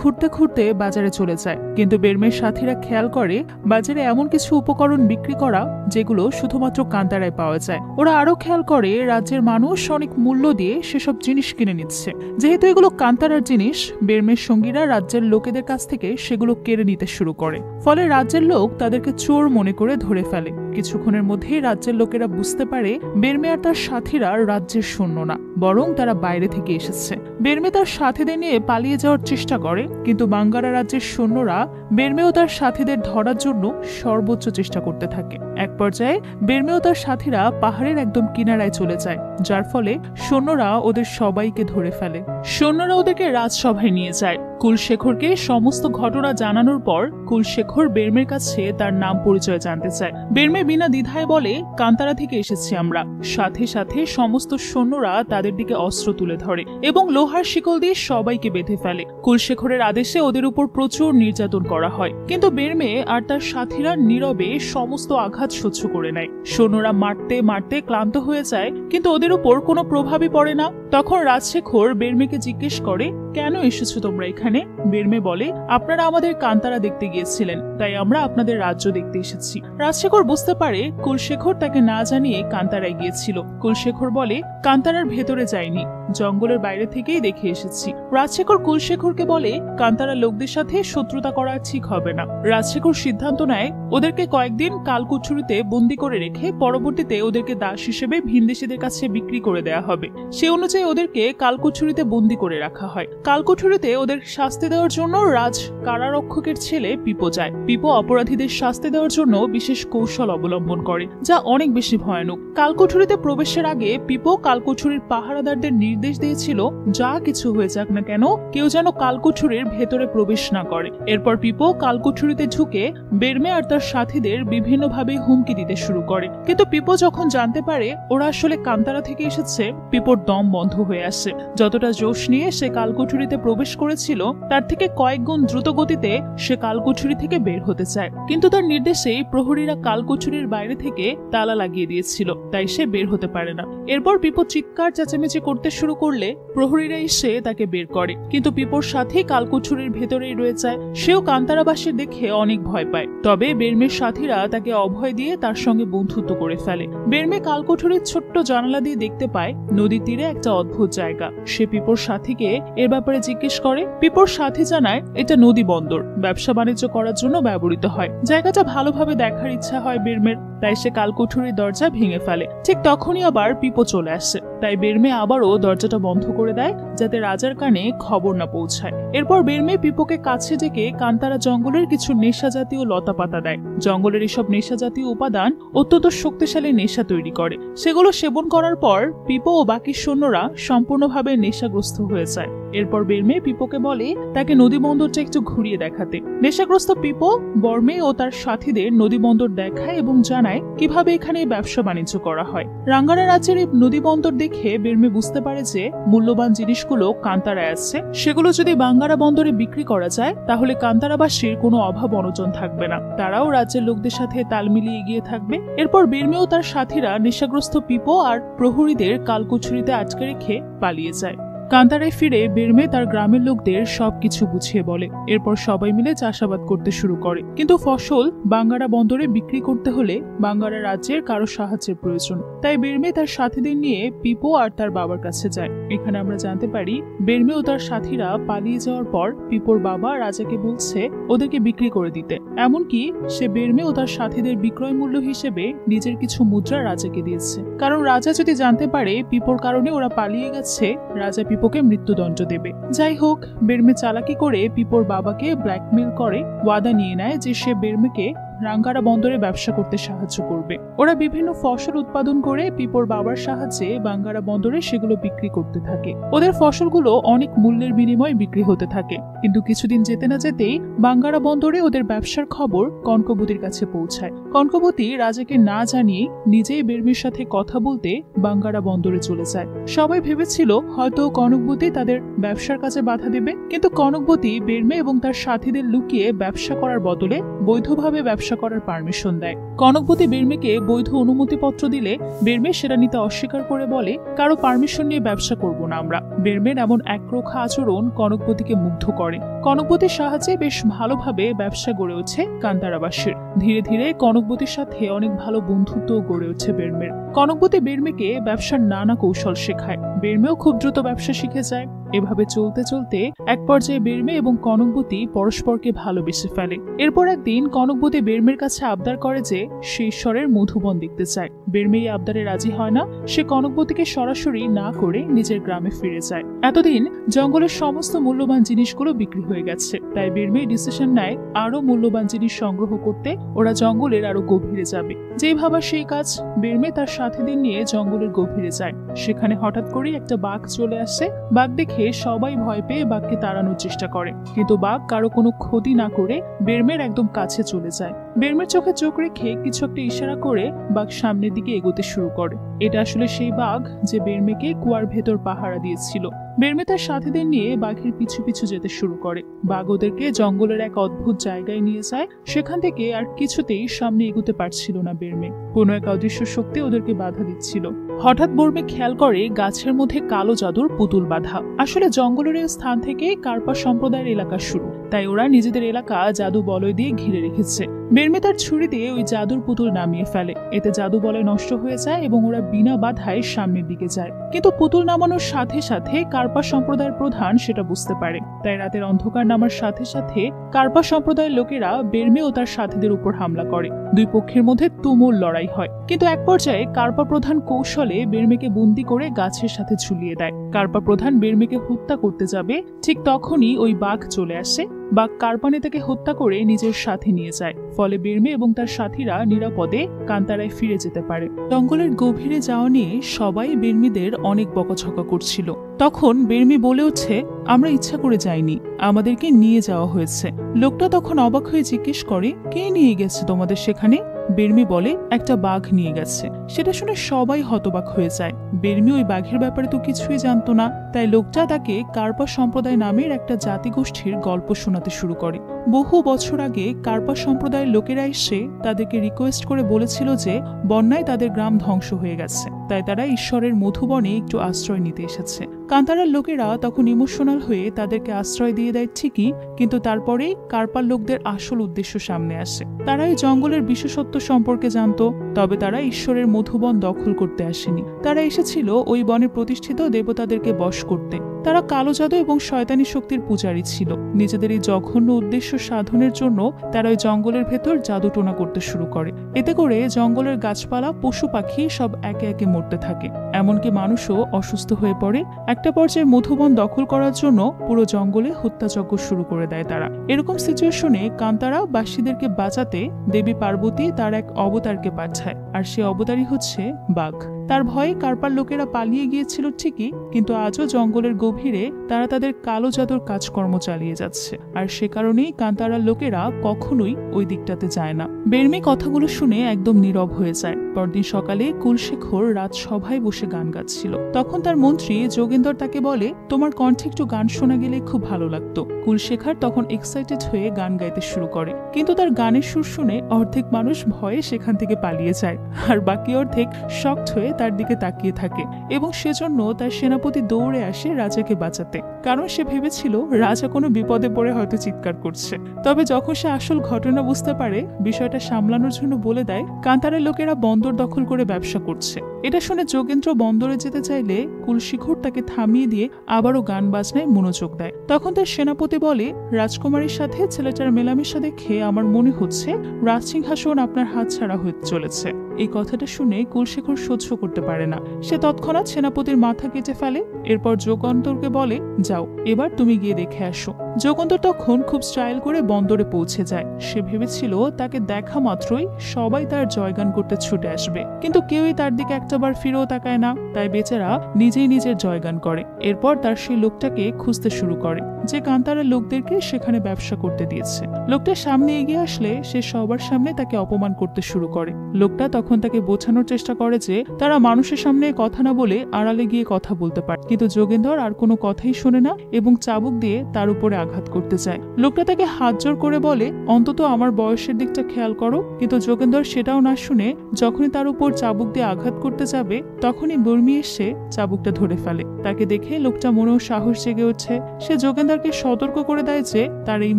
ঘুরতে ঘুরতে বাজারে চলে যায়, কিন্তু বেরমের সাথীরা খেয়াল করে বাজারে এমন কিছু উপকরণ বিক্রি করা যেগুলো শুধুমাত্র কান্তারায় পাওয়া যায়। ওরা আরো খেয়াল করে রাজ্যের মানুষ অনেক মূল্য দিয়ে সেসব জিনিস কিনে নিচ্ছে। যেহেতু এগুলো কান্তারার জিনিস, বেরমের সঙ্গীরা রাজ্যের লোকেদের কাছ থেকে সেগুলো কেড়ে নিতে শুরু করে। ফলে রাজ্যের লোক তাদেরকে চোর মনে করে ধরে ফেলে। কিছুক্ষণের মধ্যেই রাজ্যের লোকেরা বুঝতে পারে বেরমে আর তার সাথীরা রাজ্যের সৈন্য না, বরং তারা বাইরে থেকে এসেছে। বেরমে তার সাথীদের নিয়ে পালিয়ে যাওয়ার চেষ্টা করে, কিন্তু বাঙ্গারা রাজ্যের সৈন্যরা বেরমেও তার সাথীদের ধরার জন্য সর্বোচ্চ চেষ্টা করতে থাকে। এক পর্যায়ে বেরমেও তার সাথীরা পাহাড়ের একদম কিনারায় চলে যায়, যার ফলে সৈন্যরা ওদের সবাইকে ধরে ফেলে। সৈন্যরা ওদেরকে রাজসভায় নিয়ে যায়। কুলশেখরকে সমস্ত ঘটনা জানানোর পর কুলশেখর বেরমের কাছে তার নাম পরিচয় জানতে চায়। বেরমে বিনা দ্বিধায় বলে, কান্তারা থেকে এসেছি আমরা। সাথে সাথে সমস্ত সৈন্যরা তাদের দিকে অস্ত্র তুলে ধরে এবং লোহার শিকল দিয়ে সবাইকে বেঁধে ফেলে। কুলশেখরের আদেশে ওদের উপর প্রচুর নির্যাতন করা হয়, কিন্তু বেরমে আর তার সাথীরা নীরবে সমস্ত আঘাত সহ্য করে নেয়। সৈন্যরা মারতে মারতে ক্লান্ত হয়ে যায়, কিন্তু ওদের উপর কোনো প্রভাবই পড়ে না। তখন রাজশেখর বেরমেকে জিজ্ঞেস করে, কেন এসেছো তোমরা এখানে? বেরমে বলে, আপনারা আমাদের কান্তারা দেখতে গিয়েছিলেন, তাই আমরা আপনাদের রাজ্য দেখতে এসেছি। রাজশেখর বুঝতে পারে কুলশেখর তাকে না জানিয়ে কান্তারায় গিয়েছিল। কুলশেখর বলে, কান্তারার ভেতরে যায়নি, জঙ্গলের বাইরে থেকেই দেখে এসেছি। রাজশেখর কুলশেখরকে বলে, কান্তারা লোকদের সাথে শত্রুতা করা ঠিক হবে না। রাজশেখর সিদ্ধান্ত নেয় ওদেরকে কয়েকদিন কালকুঠুরিতে বন্দি করে রেখে পরবর্তীতে ওদেরকে দাস হিসেবে ভিনদেশীদের কাছে বিক্রি করে দেওয়া হবে। সে অনুযায়ী ওদেরকে কালকুঠুরিতে বন্দি করে রাখা হয়। কালকুঠুরিতে ওদের শাস্তি দেওয়ার জন্য রাজ কারারক্ষকের ছেলে পিপো যায়। পিপো অপরাধীদের শাস্তি দেওয়ার জন্য বিশেষ কৌশল অবলম্বন করে, যা অনেক বেশি ভয়ানক। কালকুঠুরিতে প্রবেশের আগে পিপো কালকুঠুরির পাহারাদারদের নির্দেশ দিয়েছিল, যা কিছু হয়ে যাক না কেন কেউ যেন কালকুঠুরির ভেতরে প্রবেশ না করে। এরপর পিপো কালকুঠুরিতে ঢুকে বেরমে আর তার সাথীদের বিভিন্নভাবে হুমকি দিতে শুরু করে। কিন্তু পিপো যখন জানতে পারে ওরা আসলে কান্তারা থেকে এসেছে, পিপোর দম বন্ধ হয়ে আসে। যতটা জোশ নিয়ে সে কালকুঠুরিতে প্রবেশ করেছিল তার থেকে কয়েক গুণ দ্রুত গতিতে সে কালকুঠুরি থেকে বের হতে চায়, কিন্তু তার নির্দেশেই প্রহরীরা কালকুঠুরির বাইরে থেকে তালা লাগিয়ে দিয়েছিল, তাই সে বের হতে পারে না। এরপর পিপো চিৎকার চেঁচামেচি করতে শুরু করলে প্রহরীরা এসে তাকে বের করে, কিন্তু পিপোর সাথে কালকুঠুরির ভেতরেই রয়ে যায়। সেও কান্তারাবাসী দেখে অনেক ভয় পায়। তবে বেরমের সাথীরা তাকে অভয় দিয়ে তার সঙ্গে বন্ধুত্ব করে ফেলে। বেরমে কালকুঠুরির ছোট্ট জানালা দিয়ে দেখতে পায় নদীর তীরে একটা অদ্ভুত জায়গা। সে পিপোর সাথীকে এর ব্যাপারে জিজ্ঞেস করে। পিপোর সাথী জানায় এটা নদী বন্দর, ব্যবসা বাণিজ্য করার জন্য ব্যবহৃত হয়। জায়গাটা ভালোভাবে দেখার ইচ্ছা হয় বেরমের, তাই সে কালকুঠুরির দরজা ভেঙে ফেলে। ঠিক তখনই আবার পিপো চলে আসে, তাই বেরমে আবারও দরজাটা বন্ধ করে দেয় যাতে রাজার কানে খবর না পৌঁছায়। এরপর বেরমে পিপোকে কাছে ডেকে কান্তারা জঙ্গলের কিছু নেশা জাতীয় লতা পাতা দেয়। জঙ্গলের এসব নেশা জাতীয় উপাদান অত্যন্ত শক্তিশালী নেশা তৈরি করে। সেগুলো সেবন করার পর পিপো ও বাকি সৈন্যরা সম্পূর্ণভাবে নেশাগ্রস্ত হয়ে যায়। এরপর বেরমে পিপোকে বলে তাকে নদী বন্দরটা একটু ঘুরিয়ে দেখাতে। নেশাগ্রস্ত পিপো বর্মে ও তার সাথীদের নদী বন্দর দেখায় এবং জানায় কিভাবে এখানে ব্যবসা বাণিজ্য করা হয়। রাঙ্গারা রাজ্যের এই নদী বন্দর দেখে বেরমে বুঝতে পারে যে মূল্যবান জিনিসগুলো কান্তারায় আছে। সেগুলো যদি বাঙ্গারা বন্দরে বিক্রি করা যায় তাহলে কান্তারাবাসীর কোনো অভাব অনটন থাকবে না, তারাও রাজ্যের লোকদের সাথে তাল মিলিয়ে এগিয়ে থাকবে। এরপর বেরমে ও তার সাথীরা নেশাগ্রস্ত পিপো আর প্রহরীদের কালকুঠুরিতে আটকে রেখে পালিয়ে যায়। কান্তারায় ফিরে বেরমে তার গ্রামের লোকদের সবকিছু বুঝিয়ে বলে। এরপর সবাই মিলে চাষাবাদ করতে শুরু করে, কিন্তু ফসল বাঙ্গারা বন্দরে বিক্রি করতে হলে বাঙ্গারা রাজ্যের কারো সাহায্যের প্রয়োজন। তাই বেরমে তার সাথীদের নিয়ে পিপো আর তার বাবার কাছে যায়। এখানে আমরা জানতে পারি বেরমে ও তার সাথীরা পালিয়ে যাওয়ার পর পিপোর বাবা রাজাকে বলছে ওদেরকে বিক্রি করে দিতে। এমনকি সে বেরমে ও তার সাথীদের বিক্রয় মূল্য হিসেবে নিজের কিছু মুদ্রা রাজাকে দিয়েছে, কারণ রাজা যদি জানতে পারে পিপোর কারণে ওরা পালিয়ে গেছে, রাজা পিপোকে মৃত্যুদণ্ড দেবে। যাই হোক, বেরমে চালাকি করে পিপোর বাবাকে ব্ল্যাকমেল করে ওয়াদা নিয়ে নেয় যে সে বেরমেকে রাঙ্গারা বন্দরে ব্যবসা করতে সাহায্য করবে। ওরা বিভিন্ন ফসল উৎপাদন করে পিপোর বাবার সাহায্যে বাঙ্গারা বন্দরে সেগুলো বিক্রি করতে থাকে। ওদের ফসলগুলো অনেক মূল্যের বিনিময়ে বিক্রি হতে থাকে, কিন্তু কিছুদিন যেতে না যেতেই বাঙ্গারা বন্দরে ওদের ব্যবসার খবর কনকবতীর কাছে পৌঁছায়। কনকবতী রাজাকে না জানিয়ে নিজেই বেরমের সাথে কথা বলতে বাঙ্গারা বন্দরে চলে যায়। সবাই ভেবেছিল হয়তো কনকবতী তাদের ব্যবসার কাজে বাধা দেবে, কিন্তু কনকবতী বেরমে এবং তার সাথীদের লুকিয়ে ব্যবসা করার বদলে বৈধভাবে ব্যবসা ব্যবসা করার পারমিশন দেয়। কনকবতী বেরমেকে বৈধ অনুমতিপত্র দিলে বেরমে সেটা নিতে অস্বীকার করে বলে, কারো পারমিশন নিয়ে ব্যবসা করব না আমরা। বেরমের এমন একরোখা আচরণ কনকবতীকে মুগ্ধ করে। কনকবতীর সাহায্যে বেশ ভালোভাবে ব্যবসা গড়ে ওঠে কান্তারাবাসীর। ধীরে ধীরে কনকবতীর সাথে অনেক ভালো বন্ধুত্ব গড়ে ওঠে বেরমের। কনকবতী বেরমেকে ব্যবসার নানা কৌশল শেখায়। বেরমেও খুব দ্রুত ব্যবসা শিখে যায়। এভাবে চলতে চলতে এক পর্যায়ে বেরমে এবং কনকবতী পরস্পরকে ভালোবেসে ফেলে। এরপর একদিন কনকবতী বেরমের কাছে আবদার করে যে সে ঈশ্বরের মধুবন দেখতে চায়। বেরমে এই আবদারে রাজি হয় না। সে কনকবতীকে সরাসরি না করে নিজের গ্রামে ফিরে যায়। এতদিন জঙ্গলের সমস্ত মূল্যবান জিনিসগুলো বিক্রি হয়ে গেছে, তাই বেরমে ডিসিশন নেয় আরো মূল্যবান জিনিস সংগ্রহ করতে ওরা জঙ্গলের আরো গভীরে যাবে। যেই ভাবা সেই কাজ। বেরমে তার সাথীদের নিয়ে জঙ্গলের গভীরে যায়। সেখানে হঠাৎ করেই একটা বাঘ চলে আসে। বাঘ দেখে সবাই ভয় পেয়ে বাঘকে তাড়ানোর চেষ্টা করে, কিন্তু বাঘ কারো কোনো ক্ষতি না করে বেরমের একদম কাছে চলে যায়। বেরমের চোখে চোখ রেখে কিছু একটা ইশারা করে বাঘ সামনের দিকে এগোতে শুরু করে। এটা আসলে সেই বাঘ যে বেরমেকে কুয়ার ভেতর পাহারা দিয়েছিল। বেরমে তার সাথীদের নিয়ে বাঘের পিছু পিছু যেতে শুরু করে। বাঘ ওদেরকে জঙ্গলের এক অদ্ভুত জায়গায় নিয়ে যায়। সেখান থেকে আর কিছুতেই সামনে এগোতে পারছিল না বেরমে। কোনো এক অদৃশ্য শক্তি ওদেরকে বাধা দিচ্ছিল। হঠাৎ বেরমে খেয়াল করে গাছের মধ্যে কালো জাদুর পুতুল বাঁধা। আসলে জঙ্গলের এই স্থান থেকে কার্পা সম্প্রদায়ের এলাকা শুরু, তাই ওরা নিজেদের এলাকা জাদু বলয় দিয়ে ঘিরে রেখেছে। বেরমে তার ছুরি দিয়ে ওই জাদুর পুতুল নামিয়ে ফেলে। এতে জাদু বলয় নষ্ট হয়ে যায় এবং ওরা বিনা বাধায় সামনের দিকে যায়। কিন্তু পুতুল নামানোর সাথে সাথে কার্পা সম্প্রদায়ের প্রধান সেটা বুঝতে পারে। তাই রাতের অন্ধকার নামার সাথে সাথে কার্পা সম্প্রদায়ের লোকেরা বেরমে ও তার সাথীদের উপর হামলা করে। দুই পক্ষের মধ্যে তুমুল লড়াই হয়। কিন্তু এক পর্যায়ে কার্পা প্রধান কৌশলে বেরমেকে বন্দি করে গাছের সাথে ঝুলিয়ে দেয়। কার্পা প্রধান বেরমেকে হত্যা করতে যাবে, ঠিক তখনই ওই বাঘ চলে আসে। বাঘ কার্পা নেতাকে হত্যা করে নিজের সাথে নিয়ে যায়। ফলে বেরমে এবং তার সাথীরা নিরাপদে কান্তারায় ফিরে যেতে পারে। জঙ্গলের গভীরে যাওয়া নিয়ে সবাই বেরমিদের অনেক বকাঝকা করছিল। তখন বেরমি বলে ওঠে, আমরা ইচ্ছা করে যাইনি, আমাদেরকে নিয়ে যাওয়া হয়েছে। লোকটা তখন অবাক হয়ে জিজ্ঞেস করে, কে নিয়ে গেছে তোমাদের সেখানে? বেরমি বলে, একটা বাঘ নিয়ে গেছে। সেটা শুনে সবাই হতবাক হয়ে যায়। বেরমি ওই বাঘের ব্যাপারে তো কিছুই জানতো না। তাই লোকটা তাকে কার্পা সম্প্রদায় নামের একটা জাতিগোষ্ঠীর গল্প শোনাতে শুরু করে। বহু বছর আগে কার্পা সম্প্রদায়ের লোকেরা এসে তাদেরকে রিকোয়েস্ট করে বলেছিল যে বন্যায় তাদের গ্রাম ধ্বংস হয়ে গেছে, তাই তারা ঈশ্বরের মধুবনে একটু আশ্রয় নিতে এসেছে। কান্তারার লোকেরা তখন ইমোশনাল হয়ে তাদেরকে আশ্রয় দিয়ে দেয় ঠিকই, কিন্তু তারপরেই কার্পার লোকদের আসল উদ্দেশ্য সামনে আসে। তারা এই জঙ্গলের বিশেষত্ব সম্পর্কে জানতো, তবে তারা ঈশ্বরের মধুবন দখল করতে আসেনি। তারা এসেছিল ওই বনে প্রতিষ্ঠিত দেবতাদেরকে বশ করতে। তারা কালো জাদু এবং শয়তানি শক্তির পূজারী ছিল। নিজেদের এই জঘন্য উদ্দেশ্য সাধনের জন্য তারা ওই জঙ্গলের ভেতর জাদুটোনা করতে শুরু করে। এতে করে জঙ্গলের গাছপালা, পশু পাখি সব একে একে মরতে থাকে। এমনকি মানুষও অসুস্থ হয়ে পড়ে। একটা পর্যায়ে মধুবন দখল করার জন্য পুরো জঙ্গলে হত্যাযজ্ঞ শুরু করে দেয় তারা। এরকম সিচুয়েশনে কান্তারা বাসীদেরকে বাঁচাতে দেবী পার্বতী তার এক অবতারকে পাঠায়, আর সে অবতারই হচ্ছে বাঘ। তার ভয়ে কার্পার লোকেরা পালিয়ে গিয়েছিল ঠিকই, কিন্তু আজও জঙ্গলের গভীরে তারা তাদের কালো জাদুর কাজকর্ম চালিয়ে যাচ্ছে। আর সে কারণেই কান্তারার লোকেরা কখনোই ওই দিকটাতে যায় না। বেরমি কথাগুলো শুনে একদম নীরব হয়ে যায়। পরদিন সকালে কুলশেখর রাজসভায় বসে গান গাচ্ছিল। তখন তার মন্ত্রী যোগেন্দর তাকে বলে, তোমার কণ্ঠে একটু গান শোনা গেলে খুব ভালো লাগতো। কুলশেখর তখন এক্সাইটেড হয়ে গান গাইতে শুরু করে, কিন্তু তার গানের সুর শুনে অর্ধেক মানুষ ভয়ে সেখান থেকে পালিয়ে যায়, আর বাকি অর্ধেক শকড হয়ে তার দিকে তাকিয়ে থাকে। এবং সেজন্য তার সেনাপতি দৌড়ে আসে রাজাকে বাঁচাতে, কারণ সে ভেবেছিল রাজা কোনো বিপদে পড়ে হয়তো চিৎকার করছে। তবে যখন সে আসল ঘটনা বুঝতে পারে, বিষয়টা সামলানোর জন্য বলে দেয় কান্তারের লোকেরা বন্দর দখল করে ব্যবসা করছে। এটা শুনে যোগেন্দ্র বন্দরে যেতে চাইলে কুলশিখর তাকে থামিয়ে দিয়ে আবারও গান বাজনায় মনোযোগ দেয়। তখন তার সেনাপতি বলে, রাজকুমারীর সাথে ছেলেটার মেলামেশা দেখে আমার মনে হচ্ছে রাজসিংহাসন আপনার হাত ছাড়া হতে চলেছে। এই কথাটা শুনে কুলশেখর সহ্য করতে পারে না। সে তৎক্ষণাৎ সেনাপতির মাথা কেটে ফেলে। এরপর যোগন্তরকে বলে, যাও এবার তুমি গিয়ে দেখে আসো। যোগন্তর তখন খুব স্টাইল করে বন্দরে পৌঁছে যায়। সে ভেবেছিল তাকে দেখা মাত্রই সবাই তার জয়গান করতে ছুটে আসবে, কিন্তু কেউই তার দিকে একটাবার ফিরেও তাকায় না। তাই বেচারা নিজেই নিজের জয়গান করে। এরপর তার সেই লোকটাকে খুঁজতে শুরু করে যে কান্তারার লোকদেরকে সেখানে ব্যবসা করতে দিয়েছে। লোকটা সামনে এগিয়ে আসলে সে সবার সামনে তাকে অপমান করতে শুরু করে। লোকটা তখন তাকে বোঝানোর চেষ্টা করে যে তারা মানুষের সামনে কথা না বলে আড়ালে গিয়ে কথা বলতে পারে, কিন্তু যোগেন্দর আর কোনো কথাই শোনে না এবং চাবুক দিয়ে তার উপরে আঘাত করতে চায়। লোকটা তাকে হাত জোর করে বলে, অন্তত আমার বয়সের দিকটা খেয়াল করো। কিন্তু যোগেন্দর সেটাও না শুনে যখনই তার উপর চাবুক দিয়ে আঘাত করতে যাবে তখনই বর্মি এসে চাবুকটা ধরে ফেলে। তাকে দেখে লোকটা মনেও সাহস জেগে ওঠে। সে যোগেন্দরকে সতর্ক করে দেয় যে তার এই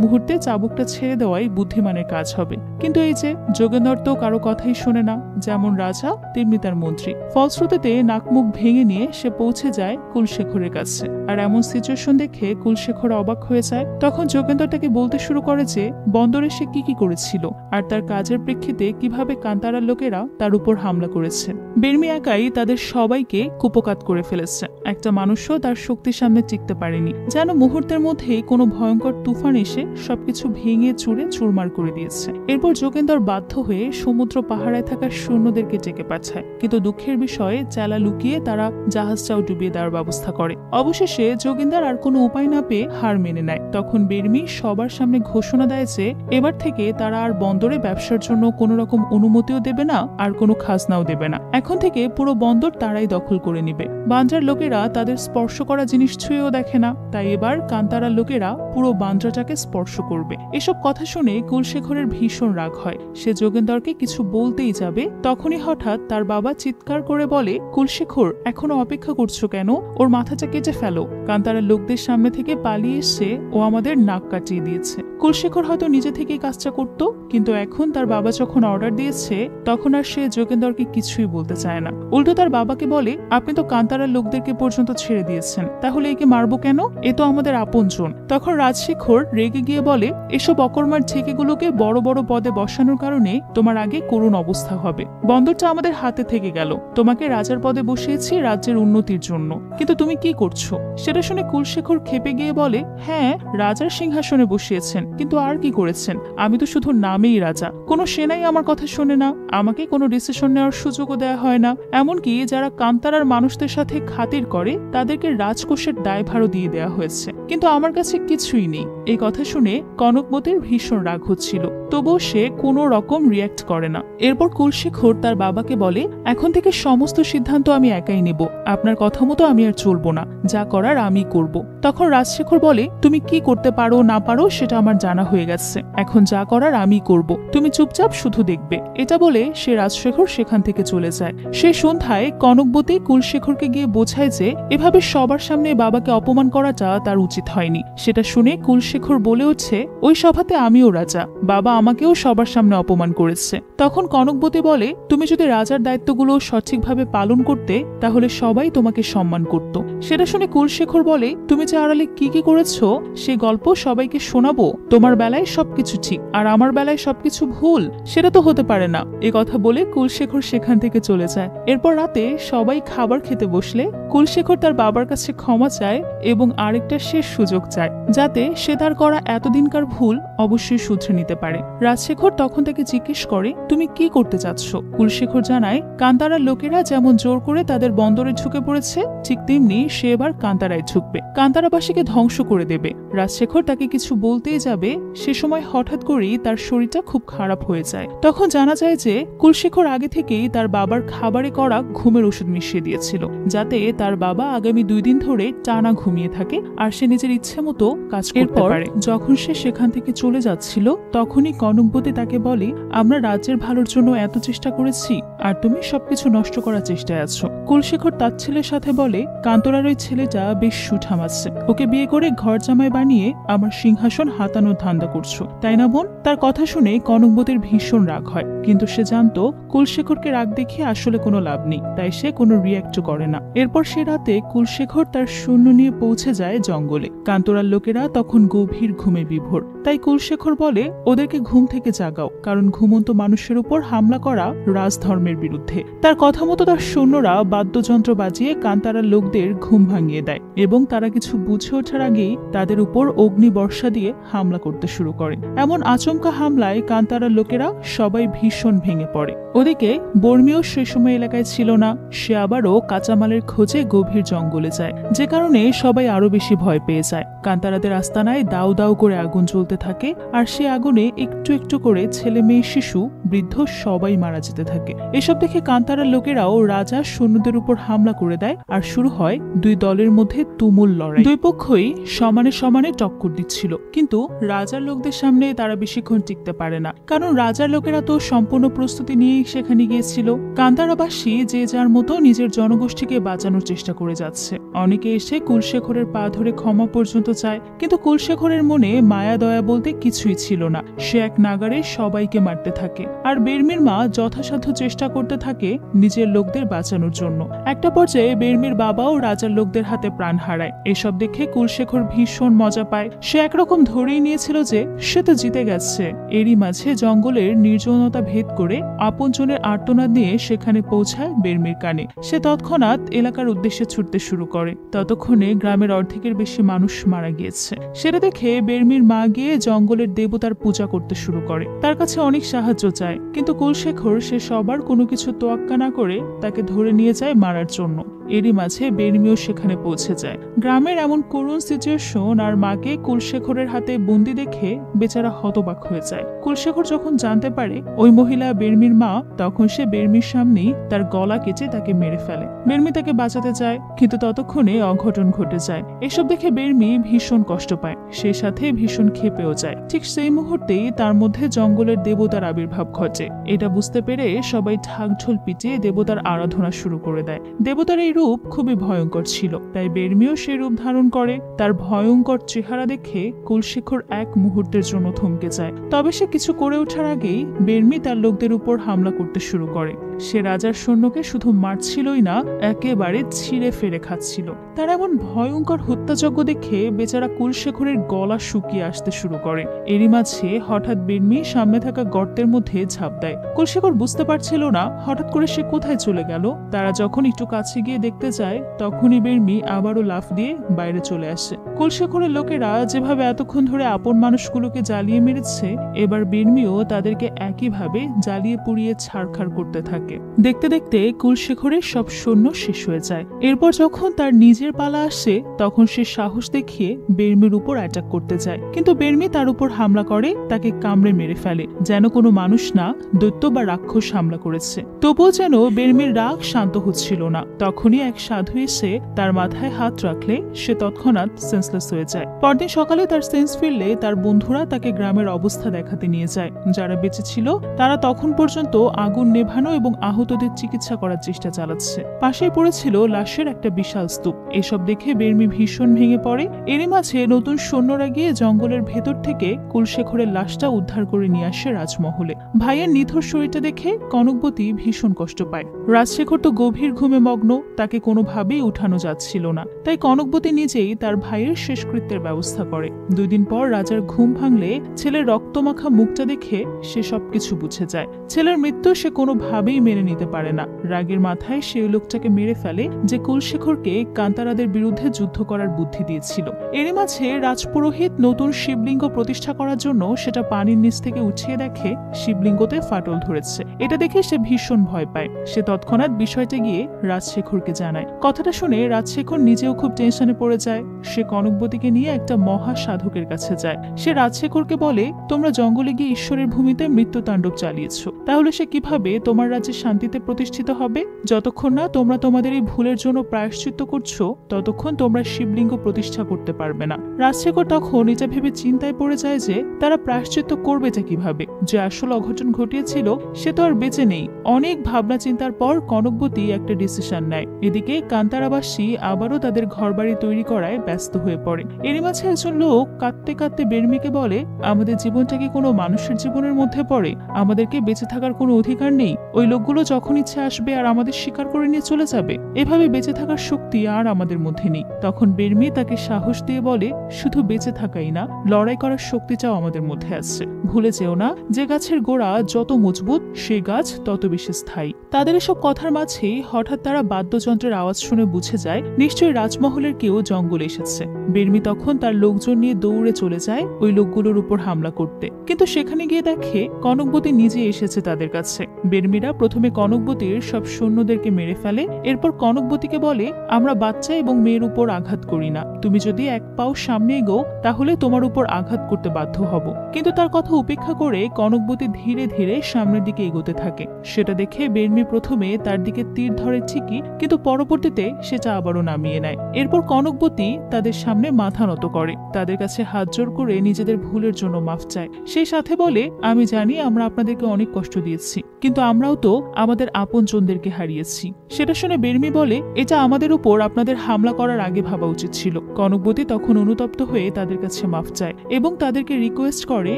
মুহূর্তে চাবুকটা ছেড়ে দেওয়াই বুদ্ধিমানের কাজ হবে। কিন্তু এই যে যোগেন্দর তো কারো কথাই শোনে না, যেমন রাজা তেমনি তার মন্ত্রী। ফলশ্রুতিতে নাকমুখ ভেঙে নিয়ে সে পৌঁছে যায় কুলশেখরের কাছে। আর এমন সিচুয়েশন দেখে কুলশেখর অবাক হয়ে যায়। তখন যোগেন্দর তাকে বলতে শুরু করে যে বন্দরে সে কি করেছিল আর তার কাজের প্রেক্ষিতে কিভাবে কান্তারার লোকেরা তার উপর হামলা করেছে। বেরমি একাই তাদের সবাইকে কুপকাত করে ফেলেছে। একটা মানুষও তার শক্তির সামনে টিকতে পারেনি, যেন মুহূর্তের মধ্যেই কোনো ভয়ঙ্কর তুফান এসে সবকিছু ভেঙে চুরে চুরমার করে দিয়েছে। এরপর যোগেন্দর বাধ্য হয়ে সমুদ্র পাহারায় থাকা সৈন্যদেরকে ডেকে পাঠায়। কিন্তু দুঃখের বিষয়ে চেলা লুকিয়ে তারা জাহাজটাও ডুবিয়ে দেওয়ার ব্যবস্থা করে। অবশেষে যোগেন্দর আর কোনো উপায় না পেয়ে হার মেনে নেয়। তখন বেরমি সবার সামনে ঘোষণা দেয় যে এবার থেকে তারা আর বন্দরে ব্যবসার জন্য কোনো রকম অনুমতিও দেবে না আর কোনো খাজনাও দেবে না। এখন থেকে পুরো বন্দর তারাই দখল করে নিবে। বান্দ্রার লোকেরা তাদের স্পর্শ করা জিনিস ছুঁয়েও দেখে না, তাই এবার কান্তারার লোকেরা পুরো বান্দ্রাটাকে স্পর্শ করবে। এসব কথা শুনে কুলশেখরের ভীষণ রাগ হয়। সে যোগেন্দরকে কিছু বলতেই যাবে, তখনই হঠাৎ তার বাবা চিৎকার করে বলে, কুলশেখর, এখনো অপেক্ষা করছো কেন? ওর মাথাটা কেটে ফেলো। কান্তারার লোকদের সামনে থেকে পালিয়ে এসে ও আমাদের নাক কাটিয়ে দিয়েছে। কুলশেখর হয়তো নিজে থেকেই কাজটা করত, কিন্তু এখন তার বাবা যখন অর্ডার দিয়েছে তখন আর সে যোগেন্দরকে কিছুই বলতে চায় না। উল্টো তার বাবাকে বলে, আপনি তো কান্তারার লোকদেরকে পর্যন্ত ছেড়ে দিয়েছেন, তাহলে একে মারবো কেন? এ তো আমাদের আপনজন। তখন রাজশেখর রেগে গিয়ে বলে, এসব অকর্মার ছেকেগুলোকে বড় বড় পদে বসানোর কারণে তোমার আগে করুণ অবস্থা হবে। বন্দরটা আমাদের হাতে থেকে গেল। তোমাকে রাজার পদে বসিয়েছি রাজ্যের উন্নতির জন্য, কিন্তু তুমি কি করছো? সেটা শুনে কুলশেখর ক্ষেপে গিয়ে বলে, হ্যাঁ, রাজার সিংহাসনে বসিয়েছেন, কিন্তু আর কি করেছেন? আমি তো শুধু নামেই রাজা। কোনো সেনাই আমার কথা শোনে না, আমাকে কোনো ডিসিশন নেওয়ার সুযোগও দেওয়া হয় না। এমনকি যারা কান্তারার মানুষদের সাথে খাতির করে তাদেরকে রাজকোষের দায়ভারও দিয়ে দেওয়া হয়েছে, কিন্তু আমার কাছে কিছুই নেই। এই কথা শুনে কনকবতীর ভীষণ রাগ হচ্ছিল, তবুও সে কোনো রকম রিয়্যাক্ট করে না। এরপর কুলশেখর তার বাবাকে বলে, এখন থেকে সমস্ত সিদ্ধান্ত আমি একাই নেব, আপনার কথা মতো আমি আর চলবো না, যা করার আমি করব। তখন রাজশেখর বলে, তুমি কি করতে পারো না পারো সেটা আমার জানা হয়ে গেছে, এখন যা করার আমি করব, তুমি চুপচাপ শুধু দেখবে। এটা বলে সে রাজশেখর সেখান থেকে চলে যায়। সে সন্ধ্যায় কনকবতী কুলশেখরকে গিয়ে বোঝায় যে এভাবে সবার সামনে বাবাকে অপমান করাটা তার উচিত হয়নি। সেটা শুনে কুলশেখর বলে ওঠে, ওই সভাতে আমিও রাজা, বাবা আমাকেও সবার সামনে অপমান করেছে। তখন কনকবতী বলে, তুমি যদি রাজার দায়িত্বগুলো সঠিকভাবে পালন করতে তাহলে সবাই তোমাকে সম্মান করত। সেটা শুনে কুলশেখর বলে, তুমি যে আড়ালে কি করেছো সে গল্প সবাইকে শোনাবো? তোমার বেলায় সবকিছু ঠিক আর আমার বেলায় সবকিছু ভুল, সেটা তো হতে পারে না। এ কথা বলে কুলশেখর সেখান থেকে চলে যায়। এরপর রাতে সবাই খাবার খেতে বসলে কুলশেখর তার বাবার কাছে ক্ষমা চায় এবং আরেকটা শেষ সুযোগ চায়, যাতে সে তার করা এতদিনকার ভুল অবশ্যই শুধরে নিতে পারে। রাজশেখর তখন তাকে জিজ্ঞেস করে, তুমি কি করতে চাচ্ছ? কুলশেখর জানায়, কান্তারার লোকেরা যেমন জোর করে তাদের বন্দরে ঢুকে পড়েছে, ঠিক তেমনি সে এবার কান্তারায় ঢুকবে, কান্তারাবাসীকে ধ্বংস করে দেবে। রাজশেখর তাকে কিছু বলতেই যাবে, সে সময় হঠাৎ করেই তার শরীরটা খুব খারাপ হয়ে যায়। তখন জানা যায় যে কুলশেখর আগে থেকেই তার বাবার খাবারে করা ঘুমের ওষুধ মিশিয়ে দিয়েছিল, যাতে তার বাবা আগামী 2 দিন ধরে টানা ঘুমিয়ে থাকে আর সে নিজের ইচ্ছে মতো কাজ করতে পারে। যখন সে সেখান থেকে চলে যাচ্ছিল তখনই কনকবতী তাকে বলে, আমরা রাজ্যের ভালোর জন্য এত চেষ্টা করেছি আর তুমি সবকিছু নষ্ট করার চেষ্টায় আছো। কুলশেখর তার ছেলের সাথে বলে, কান্তরার ওই ছেলেটা বেশ সুঠাম আছে, ওকে বিয়ে করে ঘর জামাই বানিয়ে আমার সিংহাসন হাতানোর ধান্দা করছো, তাই না বোন? তার কথা শুনে কনকবতীর ভীষণ রাগ হয়, কিন্তু সে জানতো কুলশেখরকে রাগ দেখিয়ে আসলে কোনো লাভ নেই, তাই সে কোনো রিয়্যাক্টও করে না। এরপর সে রাতে কুলশেখর তার সৈন্য নিয়ে পৌঁছে যায় জঙ্গলে। কান্তরার লোকেরা তখন গভীর ঘুমে বিভোর, তাই কুলশেখর বলে, ওদেরকে ঘুম থেকে জাগাও, কারণ ঘুমন্ত মানুষের উপর হামলা করা রাজধর্মের বিরুদ্ধে। তার কথা মতো তার সৈন্যরা বাদ্যযন্ত্র বাজিয়ে কান্তারার লোকদের ঘুম ভাঙিয়ে দেয় এবং তারা কিছু বুঝে ওঠার আগেই তাদের উপর অগ্নি বর্ষা দিয়ে হামলা করতে শুরু করে। এমন আচমকা হামলায় কান্তারার লোকেরা সবাই ভীষণ ভেঙে পড়ে। ওদিকে বর্মিও সে সময় এলাকায় ছিল না, সে আবারও কাঁচামালের খোঁজে গভীর জঙ্গলে যায়, যে কারণে সবাই আরো বেশি ভয় পেয়ে যায়। কান্তারাদের আস্তানায় দাউ দাউ করে আগুন জ্বলতে থাকে থাকে আর সে আগুনে একটু একটু করে ছেলে মেয়ে শিশু বৃদ্ধ সবাই মারা যেতে থাকে। এসব দেখে কান্তারার লোকেরাও রাজা সৈন্যদের উপর হামলা করে দেয় আর শুরু হয় দুই দলের মধ্যে তুমুল লড়াই। দুই পক্ষই সমানে সমানে টক্কর দিচ্ছিল, কিন্তু রাজার লোকদের সামনে তারা বেশিক্ষণ টিকতে পারে না, কারণ রাজার লোকেরা তো সম্পূর্ণ প্রস্তুতি নিয়েই সেখানে গিয়েছিল। কান্তারাবাসী যে যার মতো নিজের জনগোষ্ঠীকে বাঁচানোর চেষ্টা করে যাচ্ছে। অনেকে এসে কুলশেখরের পা ধরে ক্ষমা পর্যন্ত চায়, কিন্তু কুলশেখরের মনে মায়া দয়া বলতে কিছুই ছিল না। সে এক নাগারে সবাইকে মারতে থাকে, আর বেরমির মা যথাসাধ্য চেষ্টা করতে থাকে নিজের লোকদের বাঁচানোর জন্য। একটা পর্যায়ে বেরমির বাবাও রাজার লোকদের হাতে প্রাণ হারায়। এসব দেখে কুলশেখর ভীষণ মজা পায়। সে একরকম ধরেই নিয়েছিল যে সে তো জিতে গেছে। এরই মাঝে জঙ্গলের নির্জনতা ভেদ করে আপনজনের আর্তনাদ নিয়ে সেখানে পৌঁছায় বেরমির কানে। সে তৎক্ষণাৎ এলাকার উদ্দেশ্যে ছুটতে শুরু করে। ততক্ষণে গ্রামের অর্ধেকের বেশি মানুষ মারা গিয়েছে। সেটা দেখে বেরমির মা গিয়ে জঙ্গলের দেবতার পূজা করতে শুরু করে। তার কাছে অনেক সাহায্য চায়, কিন্তু কুলশেখর সে সবার কোনো কিছু তোয়াক্কা না করে তাকে ধরে নিয়ে যায় মারার জন্য। এরই মাঝে বেরমিও সেখানে পৌঁছে যায়। গ্রামের এমন করুণ সিচুয়েশন আর মাকে কুলশেখরের হাতে বন্দি দেখে বেচারা হতবাক হয়ে যায়। কুলশেখর যখন জানতে পারে ওই মহিলা বেরমির মা, তখন সে বেরমির সামনেই তার গলা কেটে তাকে মেরে ফেলে। বেরমি তাকে বাঁচাতে চায়, কিন্তু ততক্ষণে অঘটন ঘটে যায়। এসব দেখে বেরমি ভীষণ কষ্ট পায়, সেই সাথে ভীষণ ক্ষেপেও যায়। ঠিক সেই মুহূর্তেই তার মধ্যে জঙ্গলের দেবতার আবির্ভাব ঘটে। এটা বুঝতে পেরে সবাই ঢাকঢোল পিটিয়ে দেবতার আরাধনা শুরু করে দেয়। দেবতার এই রূপ খুবই ভয়ঙ্কর ছিল, তাই বেরমিও সেই রূপ ধারণ করে। তার ভয়ঙ্কর চেহারা দেখে কুলশেখর এক মুহূর্তের জন্য থমকে যায়। তবে সে কিছু করে ওঠার আগেই বেরমি তার লোকদের উপর হামলা করতে শুরু করে। সে রাজার সৈন্যকে শুধু মারছিলই না, একেবারে ছিঁড়ে ফেরে খাচ্ছিল। তার এমন ভয়ঙ্কর হত্যাযজ্ঞ দেখে বেচারা কুলশেখরের গলা শুকিয়ে আসতে শুরু করে। এরই মাঝে হঠাৎ বেরমি সামনে থাকা গর্তের মধ্যে ঝাঁপ দেয়। কুলশেখর বুঝতে পারছিল না হঠাৎ করে সে কোথায় চলে গেল। তারা যখন একটু কাছে গিয়ে দেখতে যায়, তখনই বেরমি আবারও লাফ দিয়ে বাইরে চলে আসে। কুলশেখরের লোকেরা যেভাবে এতক্ষণ ধরে আপন মানুষগুলোকে জ্বালিয়ে মেরেছে, এবার বেরমিও তাদেরকে একইভাবে জ্বালিয়ে পুড়িয়ে ছাড়খাড় করতে থাকে। দেখতে দেখতে কুলশেখরের সব সৈন্য শেষ হয়ে যায়। এরপর যখন তার নিজের পালা আসে, তখন সে সাহস দেখিয়ে বেরমির উপর অ্যাটাক করতে যায়, কিন্তু বেরমি তার উপর হামলা করে তাকে কামড়ে মেরে ফেলে, যেন কোনো মানুষ না, দৈত্য বা রাক্ষস হামলা করেছে। তবুও যেন বেরমির রাগ শান্ত হচ্ছিল না। তখনই এক সাধু এসে তার মাথায় হাত রাখলে সে তৎক্ষণাৎ সেন্সলেস হয়ে যায়। পরদিন সকালে তার সেন্স ফিরলে তার বন্ধুরা তাকে গ্রামের অবস্থা দেখাতে নিয়ে যায়। যারা বেঁচে ছিল তারা তখন পর্যন্ত আগুন নেভানো এবং আহতদের চিকিৎসা করার চেষ্টা চালাচ্ছে। পাশেই পড়েছিল লাশের একটা বিশাল স্তূপ। এসব দেখে বেরমি ভীষণ ভেঙে পড়ে। এরই মাঝে নতুন সৈন্যরা গিয়ে জঙ্গলের ভেতর থেকে কুলশেখরের লাশটা উদ্ধার করে নিয়ে আসে রাজমহলে। ভাইয়ের নিথর শরীরটা দেখে কনকবতী ভীষণ কষ্ট পায়। রাজশেখর তো গভীর ঘুমে মগ্ন, তাকে কোনোভাবেই উঠানো যাচ্ছিল না। তাই কনকবতী নিজেই তার ভাইয়ের শেষকৃত্যের ব্যবস্থা করে। 2 দিন পর রাজার ঘুম ভাঙলে ছেলের রক্তমাখা মুখটা দেখে সে সবকিছু বুঝে যায়। ছেলের মৃত্যু সে কোনোভাবেই মেনে নিতে পারে না। রাগের মাথায় সে লোকটাকে মেরে ফেলে যে কুলশেখরকে কান্তারাদের বিরুদ্ধে যুদ্ধ করার বুদ্ধি দিয়েছিল। এরই মাঝে রাজপুরোহিত নতুন শিবলিঙ্গ প্রতিষ্ঠা করার জন্য সেটা পানির নিচ থেকে উঠিয়ে দেখে শিবলিঙ্গতে ফাটল ধরেছে। এটা দেখে সে ভীষণ ভয় পায়। সে তৎক্ষণাৎ বিষয়টা গিয়ে রাজশেখরকে জানায়। কথাটা শুনে রাজশেখর নিজেও খুব টেনশনে পড়ে যায়। সে কনকবতীকে নিয়ে একটা মহা সাধকের কাছে যায়। সে রাজশেখরকে বলে, তোমরা জঙ্গলে গিয়ে ঈশ্বরের ভূমিতে মৃত্যুতাণ্ডব চালিয়েছ, তাহলে সে কিভাবে তোমার রাজ্যে শান্তিতে প্রতিষ্ঠিত হবে? যতক্ষণ না তোমরা তোমাদের এই ভুলের জন্য প্রায়শ্চিত্ত করছো, ততক্ষণ তোমরা শিবলিঙ্গ প্রতিষ্ঠা করতে পারবে না। রাজশেখর তখন এটা ভেবে চিন্তায় পড়ে যায় যে তারা প্রায়শ্চিত্ত করবেটা কিভাবে। যে আসল অঘটন ঘটিয়েছিল সে তো আর বেঁচে নেই। অনেক ভাবনা চিন্তার পর কনকবতী একটা ডিসিশন নেয়। এদিকে কান্তারাবাসী আবারও তাদের ঘরবাড়ি তৈরি করায় ব্যস্ত হয়ে পড়ে। এরই মাঝে একজন লোক কাঁদতে কাঁদতে বেরমিকে বলে, আমাদের জীবনটা কি কোনো মানুষের জীবনের মধ্যে পড়ে? আমাদেরকে বেঁচে থাকার কোনো অধিকার নেই? ওই লোকগুলো যখন ইচ্ছে আসবে আর আমাদের শিকার করে নিয়ে চলে যাবে। এভাবে বেঁচে থাকার শক্তি আর আমাদের মধ্যে নেই। তখন বেরমি তাকে সাহস দিয়ে বলে, শুধু বেঁচে থাকাই না, লড়াই করার শক্তিটাও আমাদের মধ্যে আছে। ভুলে যেও না, যে গাছের গোড়া যত মজবুত সেই গাছ তত বেশি স্থায়ী। তাদের এসব কথার মাঝে হঠাৎ তারা বাদ্যযন্ত্র বাদ্যযন্ত্রের আওয়াজ শুনে বুঝে যায় নিশ্চয়ই রাজমহলের কেউ জঙ্গলে এসেছে। বেরমি তখন তার লোকজন নিয়ে দৌড়ে চলে যায় ওই লোকগুলোর উপর হামলা করতে, কিন্তু সেখানে গিয়ে দেখে কনকবতী নিজে এসেছে তাদের কাছে। বেরমিরা প্রথমে কনকবতীর সব সৈন্যদেরকে মেরে ফেলে। এরপর কনকবতীকে বলে, আমরা বাচ্চা এবং মেয়ের উপর আঘাত করি না, তুমি যদি এক পাও সামনে এগো তাহলে তোমার উপর আঘাত করতে বাধ্য হব। কিন্তু তার কথা উপেক্ষা করে কনকবতী ধীরে ধীরে সামনের দিকে এগোতে থাকে। সেটা দেখে বেরমি প্রথমে তার দিকে তীর ধরে ঠিকই, কিন্তু পরবর্তীতে সেটা আবারও নামিয়ে নেয়। এরপর কনকবতী তাদের সামনে মাথা নত করে, তাদের কাছে হাত জোড় করে নিজেদের ভুলের জন্য মাফ চায়। সেই সাথে বলে, আমি জানি আমরা আপনাদেরকে অনেক কষ্ট দিয়েছি, কিন্তু আমরাও তো আমাদের আপনজনদেরকে হারিয়েছি। সেটা শুনে বেরমি বলে, এটা আমাদের উপর আপনাদের হামলা করার আগে ভাবা উচিত ছিল। কনকবতী তখন অনুতপ্ত হয়ে তাদের কাছে মাফ চায় এবং তাদেরকে রিকোয়েস্ট করে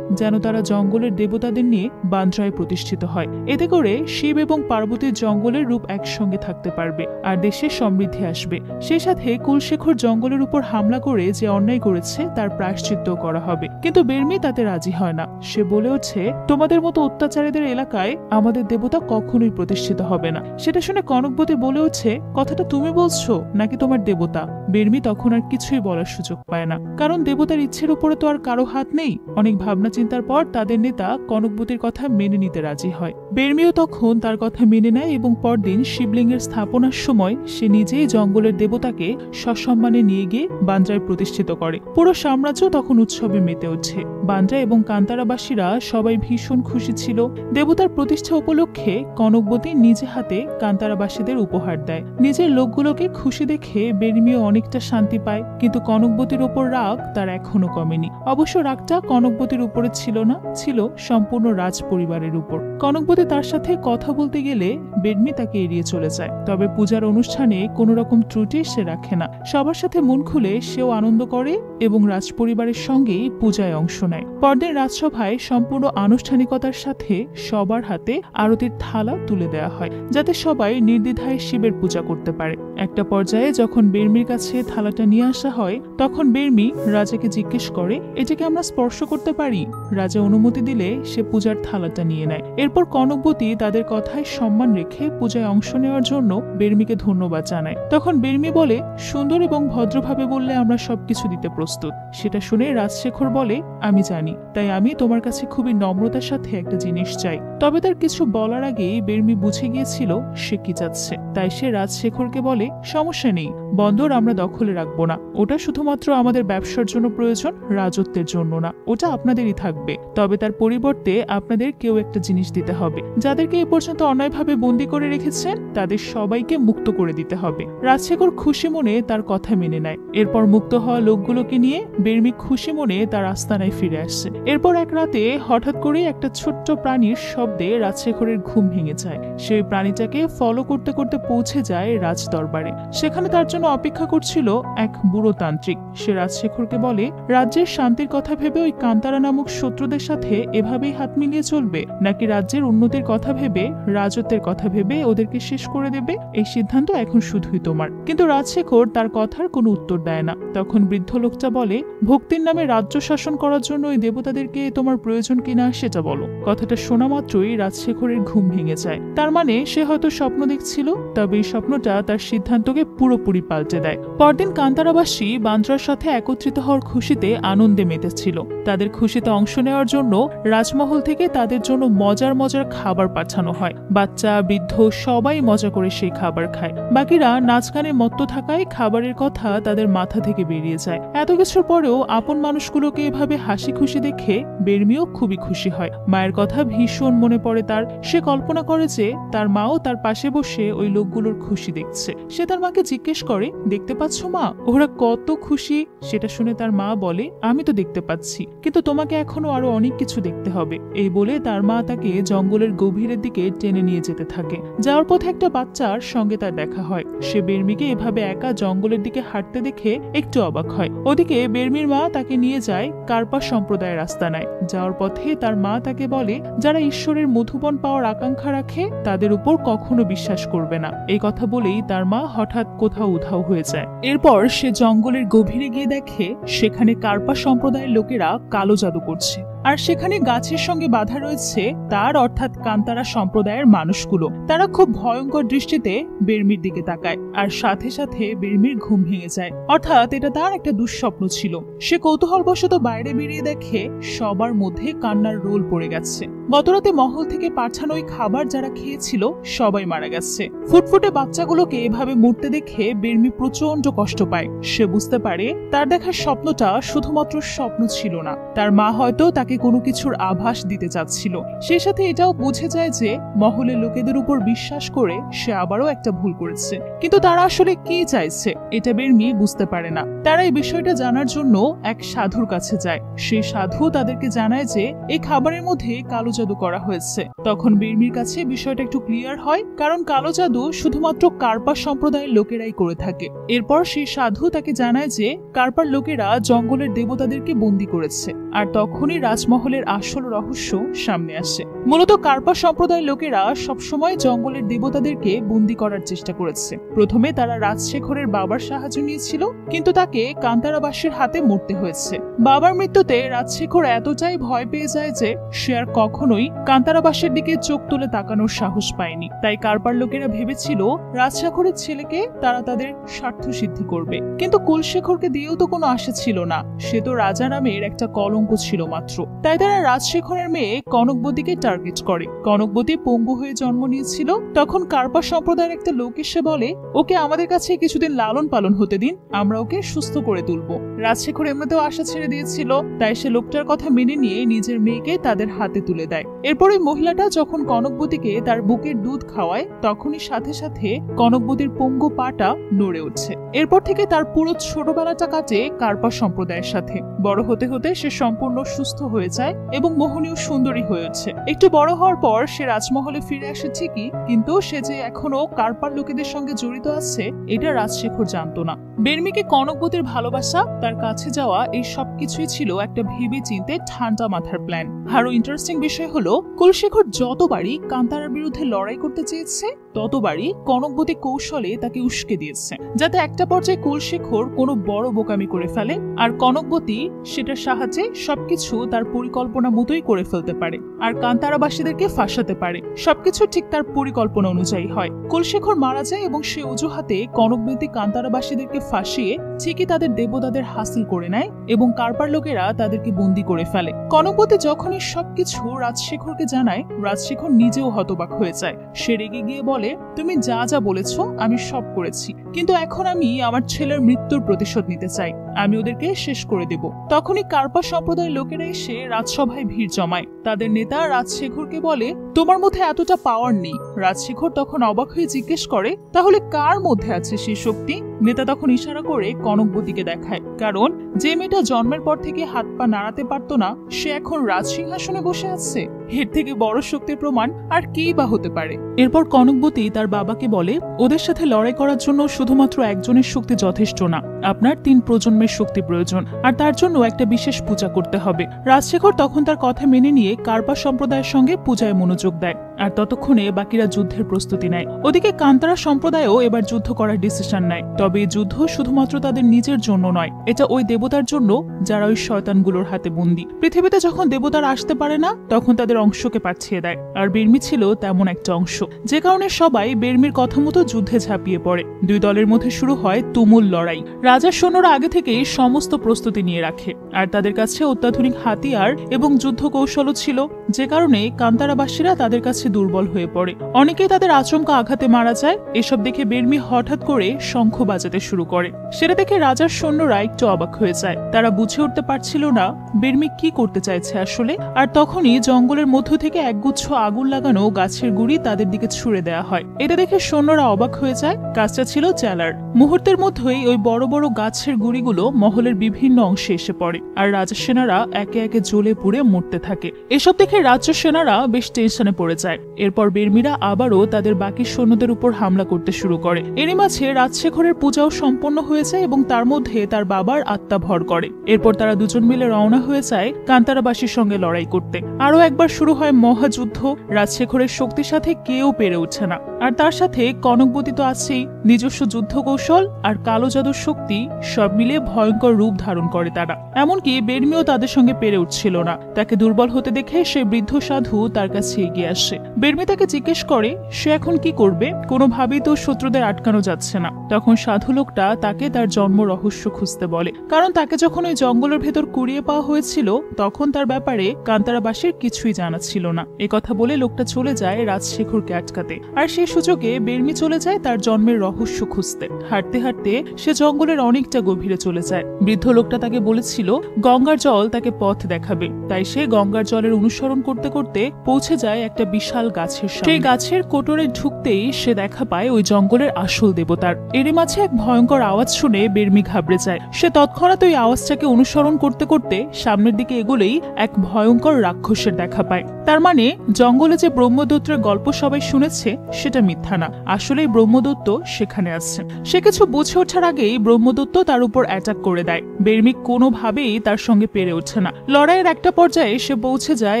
যেন তারা জঙ্গলের দেবতাদের নিয়ে বান্দ্রায় প্রতিষ্ঠিত হয়। এতে করে শিব এবং পার্বতীর জঙ্গলের রূপ একসঙ্গে থাকতে পারবে আর দেশে সমৃদ্ধি আসবে। সেই সাথে কুলশেখর জঙ্গলের উপর হামলা করে যে অন্যায় করেছে তার প্রায়শ্চিত্ত করা হবে। কিন্তু বেরমি তাতে রাজি হয় না। সে বলে ওঠে, তোমাদের মতো অত্যাচারীদের এলাকায় আমাদের দেবতা কখনোই প্রতিষ্ঠিত হবে না। সেটা শুনে কনকবতী বলে ওঠে, কথাটা তুমি বলছো নাকি তোমার দেবতা? বেরমি তখন আর কিছুই বলার সুযোগ পায় না, কারণ দেবতার ইচ্ছের উপরে তো আর কারো হাত নেই। অনেক ভাবনা চিন্তার পর তাদের নেতা কনকবতীর কথা মেনে নিতে রাজি হয়। বেরমিও তখন তার কথা মেনে নেয় এবং পরদিন শিবলিঙ্গের স্থাপনার সময় সে নিজেই জঙ্গলের দেবতাকে সসম্মানে নিয়ে গিয়ে বান্দ্রায় প্রতিষ্ঠিত করে। পুরো সাম্রাজ্য তখন উৎসবে মেতে ওঠে। বান্দ্রা এবং কান্তারাবাসীরা সবাই ভীষণ খুশি ছিল। দেবতার প্রতিষ্ঠা উপলক্ষে কনকবতী নিজে হাতে কান্তারাবাসীদের উপহার দেয়। নিজের লোকগুলোকে খুশি দেখে বেরমিও অনেকটা শান্তি পায়, কিন্তু কনকবতীর উপর রাগ তার এখনো কমেনি। অবশ্য রাগটা কনকবতীর উপরে ছিল না, ছিল সম্পূর্ণ রাজ পরিবারের উপর। কনকবতী তার সাথে কথা বলতে গেলে বেরমি তাকে এড়িয়ে চলে যায়। তবে পূজার অনুষ্ঠানে কোনো রকম ত্রুটি সে রাখে না। সবার সাথে মন খুলে সেও আনন্দ করে এবং রাজপরিবারের সঙ্গেই পূজায় অংশ নেয়। পরদিন রাজসভায় সম্পূর্ণ আনুষ্ঠানিকতার সাথে সবার হাতে আরতির থালা তুলে দেওয়া হয়, যাতে সবাই নির্দ্বিধায় শিবের পূজা করতে পারে। একটা পর্যায়ে যখন বেরমির কাছে থালাটা নিয়ে আসা হয়, তখন বেরমি রাজাকে জিজ্ঞেস করে, এটাকে আমরা স্পর্শ করতে পারি? রাজা অনুমতি দিলে সে পূজার থালাটা নিয়ে নেয়। এরপর কনকবতী তাদের কথায় সম্মান রেখে পূজায় অংশ নেওয়ার জন্য বেরমিকে ধন্যবাদ জানায়। তখন বেরমি বলে, সুন্দর এবং ভদ্রভাবে বললে আমরা সবকিছু দিতে প্রস্তুত। সেটা শুনে রাজশেখর বলে, আমি জানি, তাই আমি তোমার কাছে খুবই নম্রতার সাথে একটা জিনিস চাই। তবে তার কিছু বলার আগেই বেরমি বুঝে গিয়েছিল সে কি চাচ্ছে, তাই সে রাজশেখরকে বলে, সমস্যা নেই, বন্দর আমরা দখলে রাখবো না, ওটা শুধুমাত্র আমাদের ব্যবসার জন্য প্রয়োজন, রাজত্বের জন্য না। ওটা আপনাদেরই থাকবে। তবে তার পরিবর্তে আপনাদের কেউ একটা জিনিস দিতে হবে। যাদেরকে এ পর্যন্ত অন্যায়ভাবে বন্দী করে রেখেছেন তাদের সবাইকে মুক্ত করে দিতে হবে। রাজশেখর খুশি মনে তার কথা মেনে নেয়। এরপর মুক্ত হওয়া লোকগুলোকে নিয়ে বেরমি খুশি মনে তার আস্তানায় ফিরে আসছে। এরপর এক রাতে হঠাৎ করে একটা ছোট্ট প্রাণীর শব্দে রাজশেখরের ঘুম ভেঙে যায়। সেই প্রাণীটাকে ফলো করতে করতে পৌঁছে যায় রাজ দরবারে। সেখানে তার জন্য অপেক্ষা করছিল এক বুড়ো তান্ত্রিক। সে রাজশেখরকে বলে, রাজ্যের শান্তির কথা ভেবে ওই কান্তারা নামক শত্রুদের সাথে এভাবেই হাত মিলিয়ে চলবে, নাকি রাজ্যের উন্নতির কথা ভেবে, রাজত্বের কথা ভেবে ওদেরকে শেষ করে দেবে? এই সিদ্ধান্ত এখন শুধুই তোমার। কিন্তু রাজশেখর তার কথার কোনো উত্তর দেয় না। তখন বৃদ্ধ লোকটা বলে, ভক্তির নামে রাজ্য শাসন করার জন্য ওই দেবতাদেরকে তোমার প্রয়োজন কিনা সেটা বলো। কথাটা শোনা মাত্রই রাজশেখরের ঘুম ভেঙে যায়। তার মানে সে হয়তো স্বপ্ন দেখছিল, তবে এই স্বপ্নটা তার সিদ্ধান্তকে পুরোপুরি পাল্টে দেয়। পরদিন কান্তারাবাসী বান্দ্রার সাথে একত্রিত হওয়ার খুশিতে আনন্দে মেতেছিল। তাদের খুশিতে অংশ নেওয়ার জন্য রাজমহল থেকে তাদের জন্য মজার মজার খাবার পাঠানো হয়। বাচ্চা বৃদ্ধ সবাই মজা করে সেই খাবার খায়। বাকিরা নাচ গানে মত্ত থাকায় খাবারের কথা তাদের মাথা থেকে বেরিয়ে যায়। এত কিছুর পরেও আপন মানুষগুলোকে এভাবে হাসি খুশি দেখে বেরমিও খুবই খুশি হয়। মায়ের কথা ভীষণ মনে পড়ে তার। সে কল্পনা করে যে তার মাও তার পাশে বসে ওই লোকগুলোর খুশি দেখছে। সে তার মাকে জিজ্ঞেস করে, দেখতে পাচ্ছ মা, ওরা কত খুশি? সেটা শুনে তার মা বলে, আমি তো দেখতে পাচ্ছি, কিন্তু তোমাকে এখনো আরো অনেক কিছু দেখতে হবে। এই বলে তার মা তাকে জঙ্গলের গভীরের দিকে টেনে নিয়ে যেতে থাকে। যাওয়ার পথে একটা বাচ্চার সঙ্গে তার দেখা হয়। সে বেরমিকে এভাবে একা জঙ্গলের দিকে হাঁটতে দেখে একটু অবাক হয়। ওদিকে বেরমির মা তাকে নিয়ে যায় কার্পা সম্প্রদায়ের আস্তানায়। যাওয়ার পথে তার মা তাকে বলে, যারা ঈশ্বরের মধুবন পাওয়ার আকাঙ্ক্ষা রাখে তাদের উপর কখনো বিশ্বাস করবে না। এই কথা বলেই তার মা হঠাৎ কোথাও উধাও হয়ে যায়। এরপর সে জঙ্গলের গভীরে গিয়ে দেখে সেখানে কার্পা সম্প্রদায়ের লোকেরা কালো জাদু করছে। আর সেখানে গাছের সঙ্গে বাধা রয়েছে তার অর্থাৎ কান্তারা সম্প্রদায়ের মানুষগুলো। তারা খুব ভয়ঙ্কর দৃষ্টিতে বেরমির দিকে তাকায় আর সাথে সাথে বেরমির ঘুম ভেঙে যায়, অর্থাৎ এটা তার একটা দুঃস্বপ্ন ছিল। সে কৌতূহলবশত বাইরে বেরিয়ে দেখে সবার মধ্যে কান্নার রোল পড়ে গেছে। গতরাতে মহল থেকে পাঠানো ওই খাবার যারা খেয়েছিল সবাই মারা গেছে। ফুটফুটে বাচ্চাগুলোকে এভাবে মরতে দেখে বেরমি প্রচন্ড কষ্ট পায়। সে বুঝতে পারে তার দেখা স্বপ্নটা শুধুমাত্র স্বপ্ন ছিল না, তার মা হয়তো তাকে কোনো কিছুর আভাস দিতে চাচ্ছিল। সে সাথে এটাও বুঝে যায় যে মহলের লোকেদের উপর বিশ্বাস করে সে আবারও একটা ভুল করেছে, কিন্তু তারা আসলে কি চাইছে এটা বেরমি বুঝতে পারে না। তারা এই বিষয়টা জানার জন্য এক সাধুর কাছে যায়। সেই সাধু তাদেরকে জানায় যে এই খাবারের মধ্যে কালো জাদু করা হয়েছে। তখন বেরমির কাছে বিষয়টা একটু ক্লিয়ার হয়, কারণ কালো জাদু শুধুমাত্র কার্পা সম্প্রদায়ের লোকেরাই করে থাকে। এরপর সেই সাধু তাকে জানায় যে কার্পার লোকেরা জঙ্গলের দেবতাদেরকে বন্দী করেছে, আর তখনই রাজমহলের আসল রহস্য সামনে আসে। মূলত কার্পা সম্প্রদায়ের লোকেরা সবসময় জঙ্গলের দেবতাদেরকে বন্দী করার চেষ্টা করেছে। প্রথমে তারা রাজশেখরের বাবার সাহায্য নিয়েছিল, কিন্তু তাকে কান্তারাবাসীর হাতে মরতে হয়েছে। বাবার মৃত্যুতে রাজশেখর এতটাই ভয় পেয়ে যায় যে সে আর কখনোই কান্তারাবাসের দিকে চোখ তুলে তাকানোর সাহস পায়নি। তাই কার্পার লোকেরা ভেবেছিল রাজশেখরের ছেলেকে তারা তাদের স্বার্থ সিদ্ধি করবে, কিন্তু কুলশেখরকে দিয়েও তো কোনো আশা ছিল না। সে তো রাজা নামের একটা কলঙ্ক ছিল মাত্র। তাই তারা রাজশেখরের মেয়ে কনকবতীকে টার্গেট করে। কনকবতী পঙ্গু হয়ে জন্ম নিয়েছিল। তখন কার্পা সম্প্রদায়ের একটা লোক এসে বলে, ওকে আমাদের কাছে কিছুদিন লালন পালন হতে দিন, আমরা ওকে সুস্থ করে তুলবো। রাজশেখর এমনিতেও আশা ছেড়ে দিয়েছিল, তাই সে লোকটার কথা মেনে নিয়ে নিজের মেয়েকে তাদের হাতে তুলে দেয়। এরপর ওই মহিলাটা যখন কনকবতীকে তার বুকের দুধ খাওয়ায়, তখনই সাথে সাথে কনকবতীর পঙ্গু পাটা নড়ে উঠছে। এরপর থেকে তার পুরো ছোটবেলাটা কাটে কার্পা সম্প্রদায়ের সাথে। বড় হতে হতে সে সম্পূর্ণ সুস্থ হয়ে যায় এবং মোহনীয় সুন্দরী হয়ে ওঠে। একটু বড় হওয়ার পর সে রাজমহলে ফিরে আসে ঠিকই, কিন্তু সে যে এখনো কার্পার লোকেদের সঙ্গে জড়িত আছে এটা রাজশেখর জানতো না। বেরমিকে কনকবতীর ভালোবাসা, তার কাছে যাওয়া, এই সবকিছুই ছিল একটা ভেবে চিন্তে ঠান্ডা মাথার প্ল্যান। আরো ইন্টারেস্টিং বিষয় হলো কুলশেখর যতবারই কান্তারার বিরুদ্ধে লড়াই করতে চেয়েছে ততবারই কনকবতী কৌশলে তাকে উস্কে দিয়েছে, যাতে একটা পর্যায়ে কুলশেখর কোনো বড় বোকামি করে ফেলে আর কনকবতী সেটার সাহায্যে সবকিছু তার পরিকল্পনা মতোই করে ফেলতে পারে আর কান্তারাবাসীদেরকে ফাঁসাতে পারে। সবকিছু ঠিক তার পরিকল্পনা অনুযায়ী হয়। কুলশেখর মারা যায় এবং সে অজুহাতে কনকবতী কান্তারাবাসীদেরকে ফাঁসিয়ে ঠিকই তাদের দেবতাদের হাসিল করে নেয় এবং কার্পার লোকেরা তাদেরকে বন্দী করে ফেলে। কনকবতী যখনই সবকিছু রাজশেখরকে জানায়, রাজশেখর নিজেও হতবাক হয়ে যায়। সে রেগে গিয়ে বলে, তুমি যা যা বলেছ আমি সব করেছি, কিন্তু এখন আমি আমার ছেলের মৃত্যুর প্রতিশোধ নিতে চাই, আমি ওদেরকে শেষ করে দেব। তখনই কার্পা সম্প্রদায়ের লোকেরা এসে রাজসভায় ভিড় জমায়। তাদের নেতা রাজশেখরকে বলে, তোমার মধ্যে এতটা পাওয়ার নেই। রাজশেখর তখন অবাক হয়ে জিজ্ঞেস করে, তাহলে কার মধ্যে আছে সেই শক্তি? নেতা তখন ইশারা করে কনকবতীকে দেখায়, কারণ যে মেয়েটা জন্মের পর থেকে হাত পা নাড়াতে পারতো না সে এখন রাজসিংহাসনে বসে আছে। এর থেকে বড় শক্তির প্রমাণ আর কি বা হতে পারে? এরপর কনকবতী তার বাবাকে বলে, ওদের সাথে লড়াই করার জন্য শুধুমাত্র একজনের শক্তি যথেষ্ট না, আপনার 3 প্রজন্মের শক্তি প্রয়োজন, আর তার জন্য একটা বিশেষ পূজা করতে হবে। রাজশেখর তখন তার কথা মেনে নিয়ে কার্পা সম্প্রদায়ের সঙ্গে পূজায় মনোযোগ দেয়, আর ততক্ষণে বাকিরা যুদ্ধের প্রস্তুতি নেয়। ওদিকে কান্তারা সম্প্রদায়ও এবার যুদ্ধ করার ডিসিশন নেয়। তবে এই যুদ্ধ শুধুমাত্র তাদের নিজের জন্য নয়, এটা ওই দেবতার জন্য যারা ওই শয়তানগুলোর হাতে বন্দী। পৃথিবীতে যখন দেবতারা আসতে পারে না তখন তাদের অংশকে পাঠিয়ে দেয়, আর বেরমি ছিল তেমন একটা অংশ, যে কারণে সবাই বেরমির কথা মতো যুদ্ধে ঝাঁপিয়ে পড়ে। 2 দলের মধ্যে শুরু হয় তুমুল লড়াই। রাজার সৈন্যরা আগে থেকেই সমস্ত প্রস্তুতি নিয়ে রাখে, আর তাদের কাছে অত্যাধুনিক হাতিয়ার এবং যুদ্ধ কৌশলও ছিল, যে কারণে কান্তারাবাসীরা তাদের কাছে দুর্বল হয়ে পড়ে। অনেকেই তাদের আচমকা আঘাতে মারা যায়। এসব দেখে বেরমি হঠাৎ করে শঙ্খ বাজাতে শুরু করে। সেটা দেখে রাজার সৈন্যরা একটু অবাক হয়ে যায়। তারা বুঝে উঠতে পারছিল না বেরমি কি করতে চাইছে আসলে। আর তখনই জঙ্গলের মধ্য থেকে একগুচ্ছ আগুন লাগানো গাছের গুড়ি তাদের দিকে ছুড়ে দেওয়া হয়। এটা দেখে সৈন্যরা অবাক হয়ে যায়। কাজটা ছিল চালার। মুহূর্তের মধ্যেই ওই বড় বড় গাছের গুড়িগুলো মহলের বিভিন্ন অংশে এসে পড়ে, আর রাজা সেনারা একে একে জ্বলে পুড়ে মরতে থাকে। এসব দেখে রাজ্য সেনারা বেশ টেনশনে পড়ে যায়। এরপর বেরমিরা আবারও তাদের বাকি সৈন্যদের উপর হামলা করতে শুরু করে। এরই মাঝে রাজশেখরের পূজাও সম্পন্ন হয়ে যায় এবং তার মধ্যে তার বাবার আত্মা ভর করে। এরপর তারা দুজন মিলে রওনা হয়ে যায় কান্তারাবাসীর সঙ্গে লড়াই করতে। আরো একবার শুরু হয় মহাযুদ্ধ। রাজশেখরের শক্তির সাথে কেউ পেরে উঠছে না। আর তার সাথে কনকবতী তো আছেই। নিজস্ব যুদ্ধ কৌশল আর কালো জাদুর শক্তি সব মিলে ভয়ঙ্কর রূপ ধারণ করে তারা। এমনকি বেরমিও তাদের সঙ্গে পেরে উঠছিল না। তাকে দুর্বল হতে দেখে সে বৃদ্ধ সাধু তার কাছে এগিয়ে আসে। বেরমি তাকে জিজ্ঞেস করে সে এখন কি করবে, কোনোভাবেই তো শত্রুদের আটকানো যাচ্ছে না। তখন সাধু লোকটা তাকে তার জন্ম রহস্য খুঁজতে বলে, কারণ তাকে যখন ওই জঙ্গলের ভেতর কুড়িয়ে পাওয়া হয়েছিল তখন তার ব্যাপারে কান্তারাবাসীর কিছুই জানা ছিল না। কথা বলে লোকটা চলে যায় রাজশেখরকে আটকাতে, আর সেই সুযোগে বেরমি চলে যায় তার জন্মের রহস্য খুঁজতে। হাঁটতে হাঁটতে সে জঙ্গলের অনেকটা গভীরে চলে যায়। বৃদ্ধ লোকটা তাকে বলেছিল গঙ্গার জল তাকে পথ দেখাবে, তাই সে গঙ্গার জলের অনুসরণ করতে করতে পৌঁছে যায় একটা বিশাল গাছের সামনে। সেই গাছের কোটরে ঢুকতেই সে দেখা পায় ওই জঙ্গলের আসল দেবতার। এরই মাঝে এক ভয়ঙ্কর আওয়াজ শুনে বেরমি ঘাবড়ে যায়। সে তৎক্ষণাৎ ওই আওয়াজটাকে অনুসরণ করতে করতে সামনের দিকে এগোলেই এক ভয়ঙ্কর রাক্ষসের দেখা পায়। তার মানে জঙ্গলে যে ব্রহ্মদত্তের গল্প সবাই শুনেছে সেটা মিথ্যা না, আসলেই ব্রহ্মদত্ত সেখানে আসছে। সে কিছু বুঝে ওঠার আগেই ব্রহ্মদত্ত তার উপর অ্যাটাক করে দেয়। বেরমি কোনোভাবেই তার সঙ্গে পেরে ওঠে না। লড়াইয়ের একটা পর্যায়ে সে পৌঁছে যায়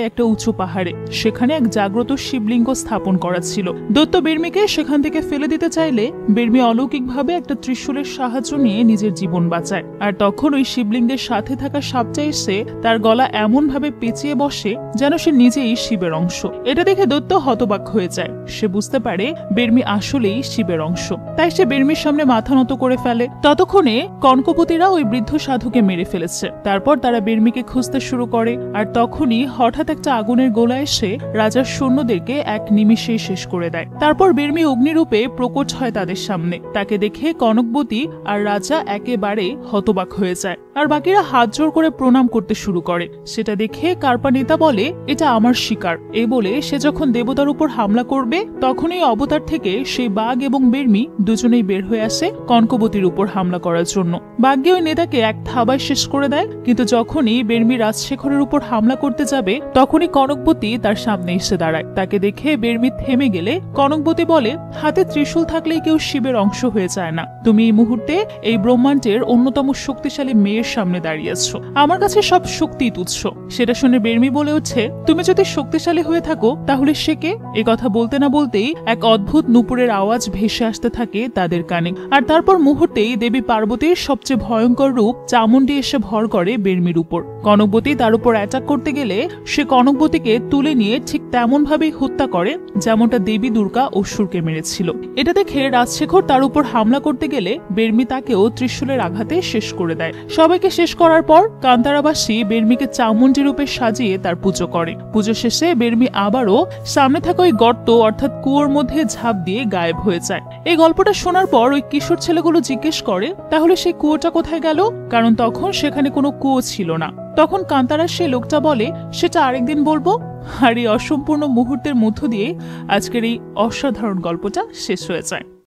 একটা উঁচু পাহাড়ে। সেখানে এক জাগ্রত শিবলিঙ্গ স্থাপন করা ছিল। দত্ত বেরমিকে সেখান থেকে ফেলে দিতে চাইলে বেরমি অলৌকিকভাবে একটা ত্রিশূলের সাহায্য নিয়ে নিজের জীবন বাঁচায়। আর তখন ওই শিবলিঙ্গের সাথে থাকা সাপটা এসে তার গলা এমন ভাবে পেঁচিয়ে বসে যেন সে নিজেই শিবের অংশ। এটা দেখে দত্ত হতবাক হয়ে যায়। সে বুঝতে পারে বেরমি আসলেই শিবের অংশ, তাই সে বেরমির সামনে মাথা নত করে ফেলে। ততক্ষণে কনকবতীরা ওই বৃদ্ধ সাধুকে মেরে ফেলেছে। তারপর তারা বেরমিকে খুঁজতে শুরু করে, আর তখনই হঠাৎ একটা আগুনের গোলা এসে রাজার সৈন্যদেরকে এক নিমিষেই শেষ করে দেয়। তারপর বেরমি অগ্নিরূপে প্রকট হয় তাদের সামনে। তাকে দেখে কনকবতী আর রাজা একেবারে হতবাক হয়ে যায়, আর বাকিরা হাত জোর করে প্রণাম করতে শুরু করে। সেটা দেখে কার্পা নেতা বলে এটা আমার শিকার। এই বলে সে যখন দেবতার উপর হামলা করবে তখনই অবতার থেকে সেই বাঘ এবং বেরমি দুজনেই বের হয়ে আসে কনকবতীর উপর হামলা করার জন্য। বাঘে ওই নেতাকে এক থাবায় শেষ করে দেয়, কিন্তু যখনই বেরমি রাজশেখরের উপর হামলা করতে যাবে তখনই কনকবতী তার সামনে এসে দাঁড়ায়। তাকে দেখে বেরমি থেমে গেলে কনকবতী বলে হাতে ত্রিশূল থাকলেই কেউ শিবের অংশ হয়ে যায় না। তুমি এই মুহূর্তে এই ব্রহ্মাণ্ডের অন্যতম শক্তিশালী মেয়ের সামনে দাঁড়িয়েছ, আমার কাছে সব শক্তি তুচ্ছ। সেটা শুনে বেরমি বলে উঠছে তুমি যদি শক্তিশালী হয়ে থাকো তাহলে সে কে? এ কথা বলতে না বলতেই এক অদ্ভুত নুপুরের আওয়াজ ভেসে আসতে থাকে তাদের কানে, আর তারপর মুহূর্তেই দেবী পার্বতীর সবচেয়ে ভয়ঙ্কর রূপ চামুন্ডি এসে ভর করে বেরমির উপর। কনকবতী তার উপর অ্যাটাক করতে গেলে সে কনকবতীকে তুলে নিয়ে ঠিক তেমন ভাবেই হত্যা করে যেমনটা দেবী দুর্গা অসুরকে মেরেছিল। এটা দেখে রাজশেখর তার উপর হামলা করতে গেলে বেরমি তাকেও ত্রিশূলের আঘাতে শেষ করে দেয়। সবাইকে শেষ করার পর কান্তারাবাসী বেরমিকে চামুন্ডি রূপে সাজিয়ে তার পুজো করে। পুজো শেষে বেরমি আবারও সামনে থাকা ওই গর্ত অর্থাৎ কুয়োর মধ্যে ঝাঁপ দিয়ে গায়েব হয়ে যায়। এই গল্পটা শোনার পর ওই কিশোর ছেলেগুলো জিজ্ঞেস করে তাহলে সেই কুয়োটা কোথায় গেল, কারণ তখন সেখানে কোনো কুয়ো ছিল না। তখন কান্তারা সে লোকটা বলে সেটা আরেকদিন বলবো। আর এই অসম্পূর্ণ মুহূর্তের মধ্য দিয়ে আজকের এই অসাধারণ গল্পটা শেষ হয়ে যায়।